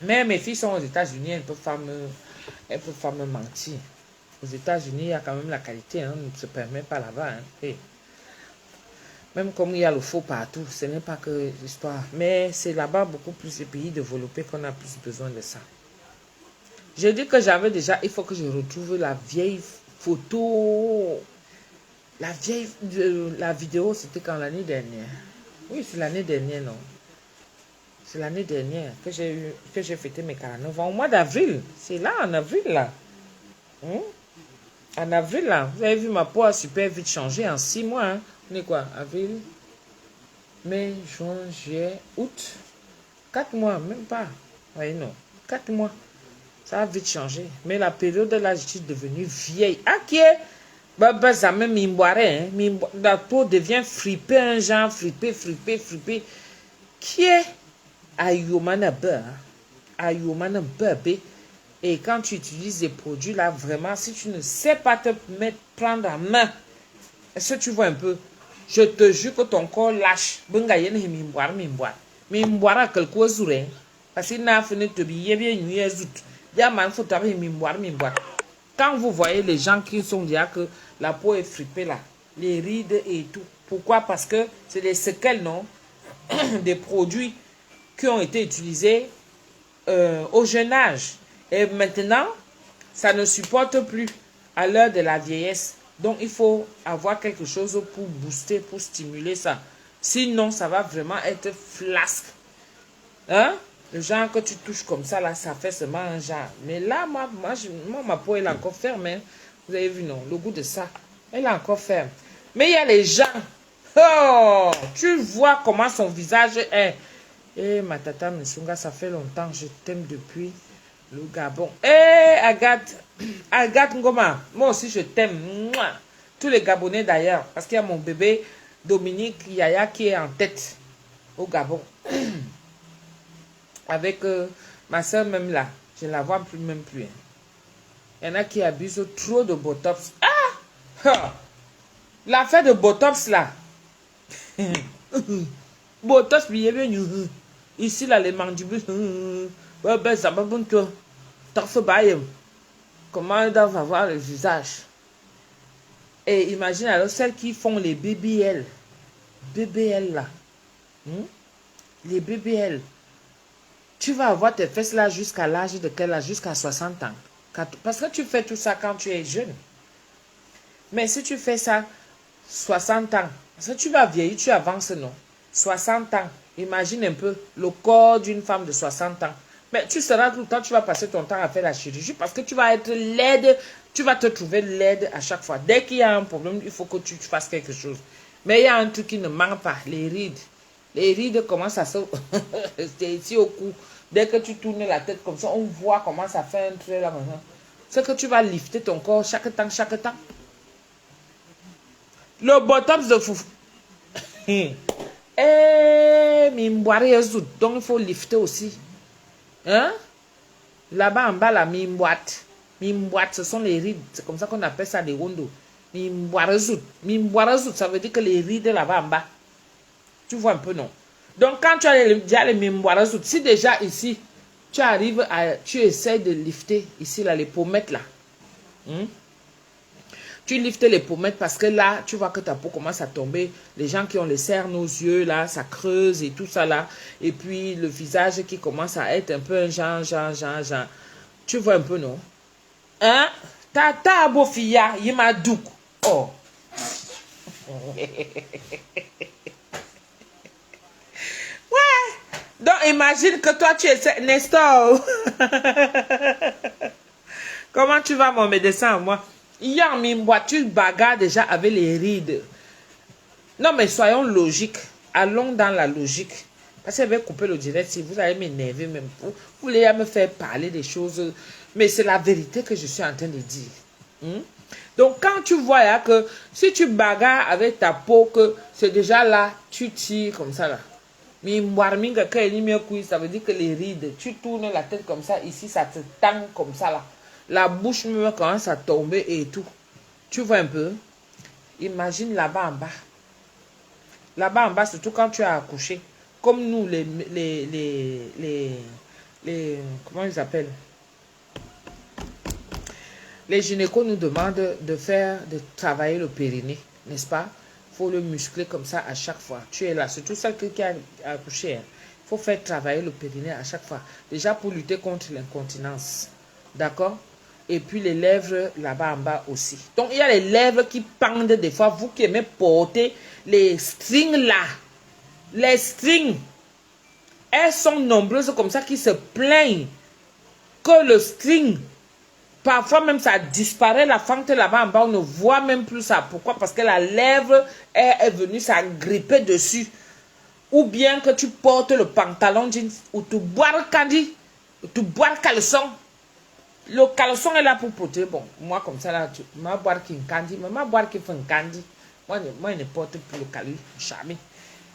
Mais mes filles sont aux États-Unis, elles peuvent pas me mentir. Aux États-Unis, il y a quand même la qualité, hein, on ne se permet pas là-bas. Hein. Et même comme il y a le faux partout, ce n'est pas que l'histoire. Mais c'est là-bas beaucoup plus de pays développés qu'on a plus besoin de ça. J'ai dit que j'avais déjà, il faut que je retrouve la vieille photo. La vidéo, c'était quand l'année dernière. Oui, c'est l'année dernière, non? C'est l'année dernière que j'ai fêté mes 49 ans. Au mois d'avril. C'est là, en avril, là. En avril, là. Vous avez vu, ma peau a super vite changé en 6 mois. Hein. On est quoi? Avril, mai, juin, juillet, août. 4 mois, même pas. Oui, non. 4 mois. Ça a vite changé. Mais la période là, je suis devenue vieille. Ah, qui est? Bah, ça me m'imboirait. Hein. La peau devient fripée, un genre fripé. Qui est? Ayomana beurre. Ayomana beurre. Et quand tu utilises des produits là, vraiment, si tu ne sais pas te prendre en main, est-ce que tu vois un peu? Je te jure que ton corps lâche. Mimboire quelque chose. Parce qu'il n'a fini de bien nuire. Quand vous voyez les gens qui sont déjà que la peau est fripée là, les rides et tout. Pourquoi? Parce que c'est des séquelles, non? Des produits qui ont été utilisés au jeune âge. Et maintenant, ça ne supporte plus à l'heure de la vieillesse. Donc, il faut avoir quelque chose pour booster, pour stimuler ça. Sinon, ça va vraiment être flasque. Hein? Le genre que tu touches comme ça, là, ça fait seulement un genre. Mais là, moi ma peau, elle est encore ferme. Hein? Vous avez vu, non? Le goût de ça, elle est encore ferme. Mais il y a les gens. Oh! Tu vois comment son visage est. Eh, ma tata Msunga, ça fait longtemps. Je t'aime depuis le Gabon. Eh, Agathe Ngoma. Moi aussi, je t'aime. Tous les Gabonais d'ailleurs. Parce qu'il y a mon bébé Dominique Yaya qui est en tête au Gabon. Avec ma soeur même là. Je ne la vois même plus. Hein. Il y en a qui abusent trop de Botox. Ah! L'affaire de Botox là. Botox, ici, là, les mandibules. Ben, ça va bon, toi. T'as fait bailler. Comment ils doivent avoir le visage. Et imagine alors celles qui font les BBL. BBL là. Les BBL. Tu vas avoir tes fesses là jusqu'à l'âge de quel âge? Jusqu'à 60 ans. Parce que tu fais tout ça quand tu es jeune. Mais si tu fais ça 60 ans, parce que tu vas vieillir, tu avances, non? 60 ans. Imagine un peu le corps d'une femme de 60 ans. Mais tu seras tout le temps, tu vas passer ton temps à faire la chirurgie parce que tu vas être laide, tu vas te trouver laide à chaque fois. Dès qu'il y a un problème, il faut que tu fasses quelque chose. Mais il y a un truc qui ne manque pas, les rides. Les rides commencent à se... C'est ici au cou. Dès que tu tournes la tête comme ça, on voit comment ça fait un trait là maintenant. C'est que tu vas lifter ton corps chaque temps, chaque temps. Le botox de foufou. Donc il faut lifter aussi. Hein? Là-bas en bas, la mimboite. Mimboite, ce sont les rides. C'est comme ça qu'on appelle ça des rondos. Mimboirezout. Mimboirezout, ça veut dire que les rides là-bas en bas. Tu vois un peu, non? Donc quand tu as déjà les mimboirezout, si déjà ici, tu arrives à... Tu essaies de lifter ici, là, les pommettes là. Tu liftes les pommettes parce que là, tu vois que ta peau commence à tomber. Les gens qui ont les cernes aux yeux, là, ça creuse et tout ça, là. Et puis, le visage qui commence à être un peu un genre. Tu vois un peu, non? Hein? Ta beau fille, il m'a douk. Oh. Ouais. Donc, imagine que toi, tu es... Nestor. Comment tu vas, mon médecin, moi? Hier, tu bagarres déjà avec les rides. Non, mais soyons logiques. Allons dans la logique. Parce que je vais couper le direct. Si vous allez m'énerver même. Vous voulez me faire parler des choses. Mais c'est la vérité que je suis en train de dire. Donc, quand tu vois là, que si tu bagarres avec ta peau, que c'est déjà là, tu tires comme ça là. Ça veut dire que les rides, tu tournes la tête comme ça. Ici, ça te tend comme ça là. La bouche me commence à tomber et tout. Tu vois un peu? Imagine là-bas en bas. Là-bas en bas, surtout quand tu as accouché. Comme nous, comment ils appellent? Les gynécos nous demandent de travailler le périnée, n'est-ce pas? Il faut le muscler comme ça à chaque fois. Tu es là, surtout celle qui a accouché. Il faut faire travailler le périnée à chaque fois. Déjà pour lutter contre l'incontinence. D'accord? Et puis les lèvres là-bas en bas aussi. Donc il y a les lèvres qui pendent des fois. Vous qui aimez porter les strings là. Les strings. Elles sont nombreuses comme ça qui se plaignent que le string, parfois même ça disparaît, la fente là-bas en bas, on ne voit même plus ça. Pourquoi? Parce que la lèvre est venue s'agripper dessus. Ou bien que tu portes le pantalon jeans ou tu bois le candy, ou tu bois le caleçon. Le caleçon est là pour porter. Bon, moi comme ça là, tu m'as boire qui candy, mais ma boire qui fait un candy. Moi, je ne porte plus le cali, jamais.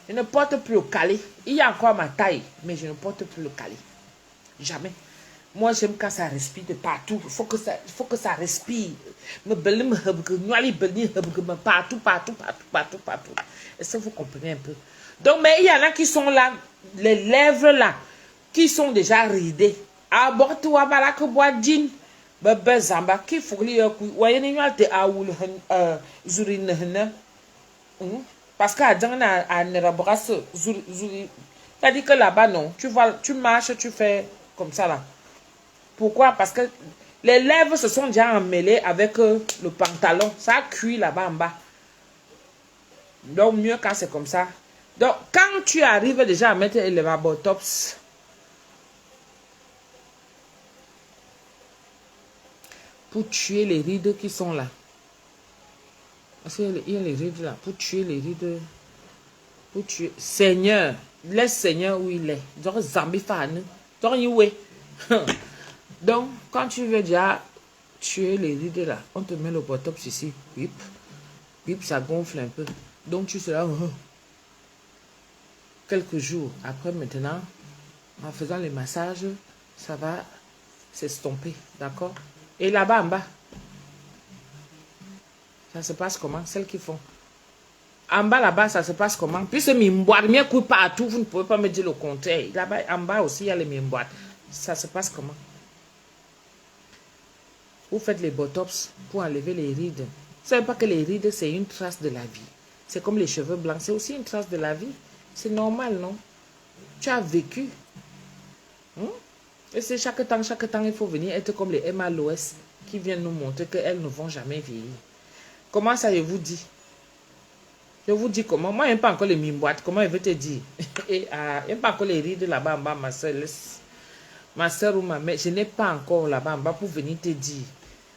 Je ne porte plus le cali. Il y a encore ma taille, mais je ne porte plus le cali. Jamais. Moi, j'aime quand ça respire de partout. Il faut que ça respire. Partout. Est-ce que vous comprenez un peu? Donc, mais il y en a qui sont là, les lèvres là, qui sont déjà ridées. Abortua balak bois jean. Bebe zamba qui faut que voyez te aoul zurine. Parce qu'à Djana à Nerabras zuri. C'est-à-dire que là-bas non, tu vois, tu marches, tu fais comme ça là. Pourquoi? Parce que les lèvres se sont déjà emmêlées avec le pantalon. Ça cuit là-bas en bas. Donc mieux quand c'est comme ça. Donc quand tu arrives déjà à mettre le Botox, pour tuer les rides qui sont là. Parce qu'il y a les rides là. Pour tuer les rides. Pour tuer. Seigneur. Laisse Seigneur où il est. Donc, Zambi fan. Donc, quand tu veux déjà tuer les rides là, on te met le botox ici. Bip. Bip, ça gonfle un peu. Donc, tu seras quelques jours après maintenant, en faisant les massages, ça va s'estomper. D'accord? Et là-bas en bas, ça se passe comment? Celles qui font. En bas, là-bas, ça se passe comment? Puis ce mimboîte, mieux court partout, vous ne pouvez pas me dire le contraire. Là-bas, en bas aussi, il y a les mimboîtes. Ça se passe comment? Vous faites les botox pour enlever les rides. Vous ne savez pas que les rides, c'est une trace de la vie. C'est comme les cheveux blancs, c'est aussi une trace de la vie. C'est normal, non? Tu as vécu. Et c'est chaque temps, il faut venir être comme les MLOS qui viennent nous montrer qu'elles ne vont jamais vieillir. Comment ça, je vous dis? Je vous dis comment. Moi, je n'aime pas encore les mimboîtes. Comment je vais te dire? Et je n'aime pas encore les rides là-bas en bas, ma soeur. Ma soeur ou ma mère, je n'ai pas encore là-bas en bas pour venir te dire.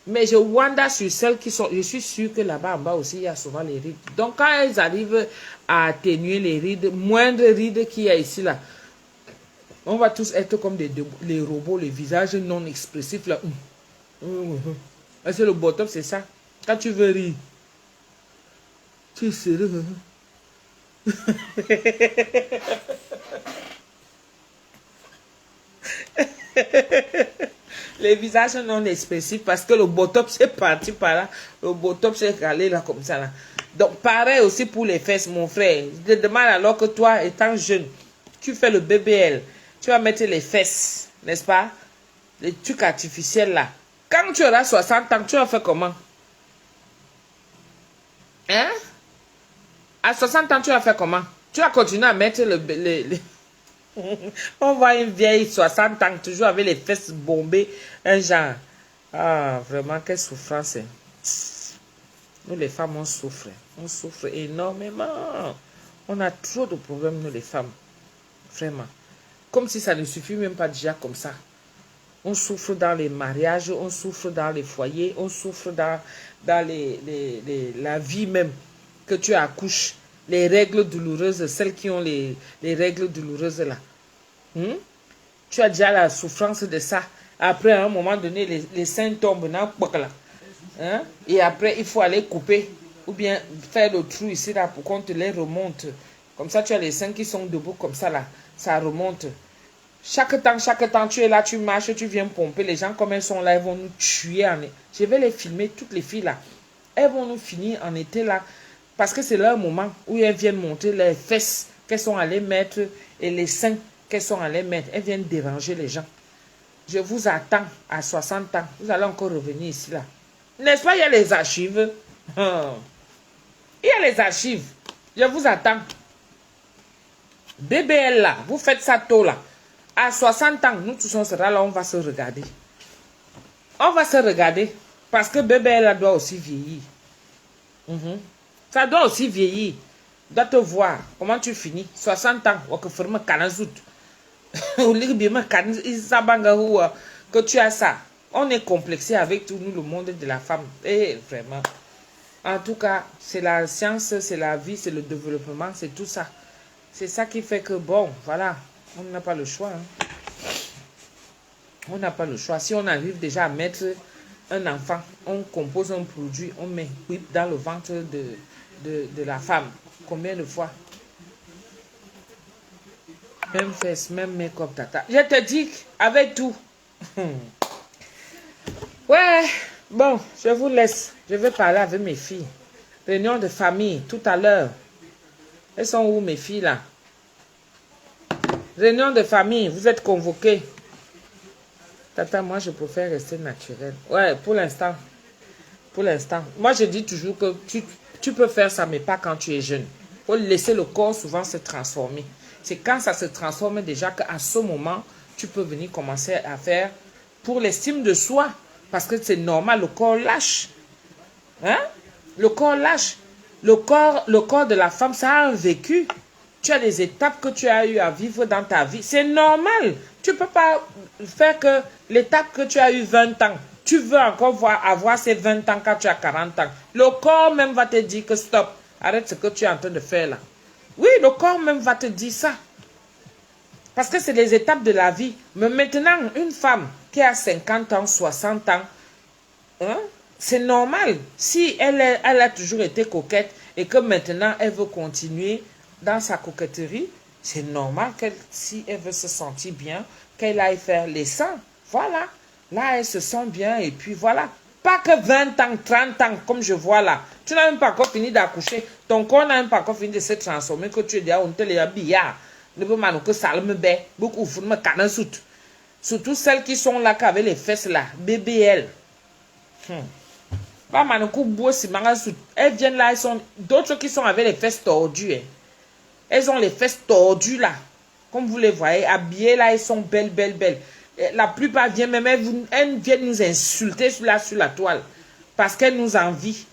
Mais je wonder sur celles qui sont... Je suis sûre que là-bas en bas aussi, il y a souvent les rides. Donc, quand elles arrivent à atténuer les rides, moindre rides qu'il y a ici, là, on va tous être comme les robots, les visages non expressifs, là. C'est le bottom, c'est ça. Quand tu veux rire, tu es sérieux. Les visages non expressifs parce que le bottom c'est parti par là. Le bottom c'est calé là comme ça là. Donc pareil aussi pour les fesses mon frère. Je te demande alors que toi étant jeune, tu fais le BBL. Tu vas mettre les fesses, n'est-ce pas? Les trucs artificiels là. Quand tu auras 60 ans, tu vas faire comment? Hein? À 60 ans, tu vas faire comment? Tu vas continuer à mettre On voit une vieille 60 ans, toujours avec les fesses bombées, un genre. Ah, vraiment, quelle souffrance. Nous, les femmes, on souffre. On souffre énormément. On a trop de problèmes, nous, les femmes. Vraiment. Comme si ça ne suffit même pas déjà comme ça. On souffre dans les mariages, on souffre dans les foyers, on souffre dans la vie même que tu accouches. Les règles douloureuses, celles qui ont les règles douloureuses là. Tu as déjà la souffrance de ça. Après, à un moment donné, les seins tombent là. Et après, il faut aller couper. Ou bien faire le trou ici là pour qu'on te les remonte. Comme ça, tu as les seins qui sont debout comme ça là. Ça remonte. Chaque temps, tu es là, tu marches, tu viens pomper. Les gens, comme elles sont là, elles vont nous tuer. Je vais les filmer, toutes les filles là. Elles vont nous finir en été là. Parce que c'est leur moment où elles viennent montrer les fesses qu'elles sont allées mettre et les seins qu'elles sont allées mettre. Elles viennent déranger les gens. Je vous attends à 60 ans. Vous allez encore revenir ici là. N'est-ce pas, il y a les archives. Il y a les archives. Je vous attends. BBL là, vous faites ça tôt là. À 60 ans, nous tous on sera là, on va se regarder. On va se regarder. Parce que BBL là doit aussi vieillir. Ça doit aussi vieillir. Doit te voir. Comment tu finis. 60 ans. Que tu as ça. On est complexé avec tout nous, le monde de la femme. Et vraiment. En tout cas, c'est la science, c'est la vie, c'est le développement, c'est tout ça. C'est ça qui fait que, bon, voilà. On n'a pas le choix. On n'a pas le choix. Si on arrive déjà à mettre un enfant, on compose un produit, on met dans le ventre de la femme. Combien de fois? Même fesses, même make-up, tata. Je te dis, avec tout. Ouais, bon, je vous laisse. Je vais parler avec mes filles. Réunion de famille, tout à l'heure. Elles sont où mes filles là? Réunion de famille, vous êtes convoqués. Tata, moi je préfère rester naturel. Ouais, pour l'instant. Pour l'instant. Moi je dis toujours que tu peux faire ça, mais pas quand tu es jeune. Il faut laisser le corps souvent se transformer. C'est quand ça se transforme déjà qu'à ce moment, tu peux venir commencer à faire pour l'estime de soi. Parce que c'est normal, le corps lâche. Hein? Le corps lâche. Le corps de la femme, ça a un vécu. Tu as des étapes que tu as eu à vivre dans ta vie. C'est normal. Tu ne peux pas faire que l'étape que tu as eu 20 ans. Tu veux encore avoir ces 20 ans quand tu as 40 ans. Le corps même va te dire que stop. Arrête ce que tu es en train de faire là. Oui, le corps même va te dire ça. Parce que c'est les étapes de la vie. Mais maintenant, une femme qui a 50 ans, 60 ans, hein, c'est normal. Si elle a toujours été coquette et que maintenant elle veut continuer dans sa coquetterie, c'est normal si elle veut se sentir bien, qu'elle aille faire les seins. Voilà. Là, elle se sent bien et puis voilà. Pas que 20 ans, 30 ans, comme je vois là. Tu n'as même pas encore fini d'accoucher. Ton corps n'a même pas encore fini de se transformer que tu es déjà on te les billard. Ne peut pas que ça me bé. Beaucoup de me canne soute. Surtout celles qui sont là avec les fesses là. BBL. Pas mal de bois si soute. Elles viennent là, elles sont d'autres qui sont avec les fesses tordues. Hein. Elles ont les fesses tordues là. Comme vous les voyez, habillées là, elles sont belles, belles, belles. La plupart viennent même, elles viennent nous insulter sur la toile. Parce qu'elles nous envient.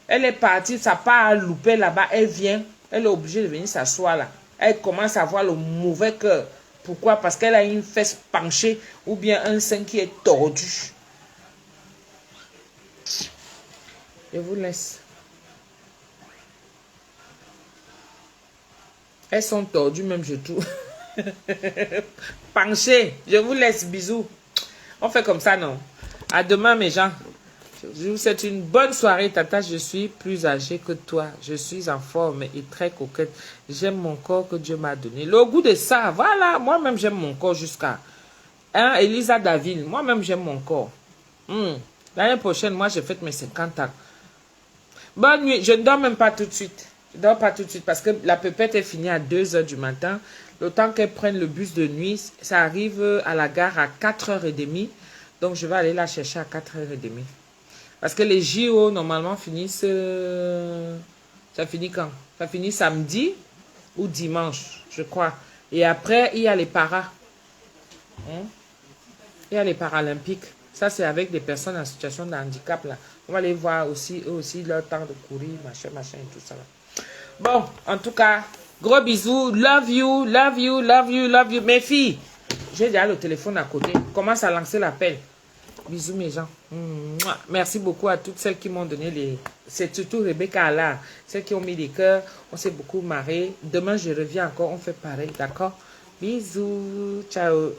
Elle est partie, ça part à louper là-bas. Elle vient, elle est obligée de venir s'asseoir là. Elle commence à avoir le mauvais cœur. Pourquoi? Parce qu'elle a une fesse penchée ou bien un sein qui est tordu. Je vous laisse. Elles sont tordues même, je trouve. Penchées. Je vous laisse. Bisous. On fait comme ça, non? À demain, mes gens. Je vous souhaite une bonne soirée, Tata. Je suis plus âgée que toi. Je suis en forme et très coquette. J'aime mon corps que Dieu m'a donné. Le goût de ça, voilà. Moi-même, j'aime mon corps jusqu'à... Hein, Elisa Daville. Moi-même, j'aime mon corps. L'année prochaine, moi, je fête mes 50 ans. Bonne nuit. Je ne dors même pas tout de suite. Je ne dors pas tout de suite parce que la pépette est finie à 2 h du matin. Le temps qu'elle prenne le bus de nuit, ça arrive à la gare à 4 h 30. Donc, je vais aller la chercher à 4 h 30. Parce que les JO, normalement, finissent... ça finit quand? Ça finit samedi ou dimanche, je crois. Et après, il y a les paras. Il y a les paralympiques. Ça, c'est avec des personnes en situation de handicap, là. On va aller voir aussi, eux aussi, leur temps de courir, machin, et tout ça, là. Bon, en tout cas, gros bisous. Love you, love you, love you, love you. Mes filles, j'ai déjà le téléphone à côté. Commence à lancer l'appel. Bisous, mes gens. Merci beaucoup à toutes celles qui m'ont donné les... C'est surtout Rebecca là. Celles qui ont mis des cœurs. On s'est beaucoup marré. Demain, je reviens encore. On fait pareil, d'accord? Bisous. Ciao.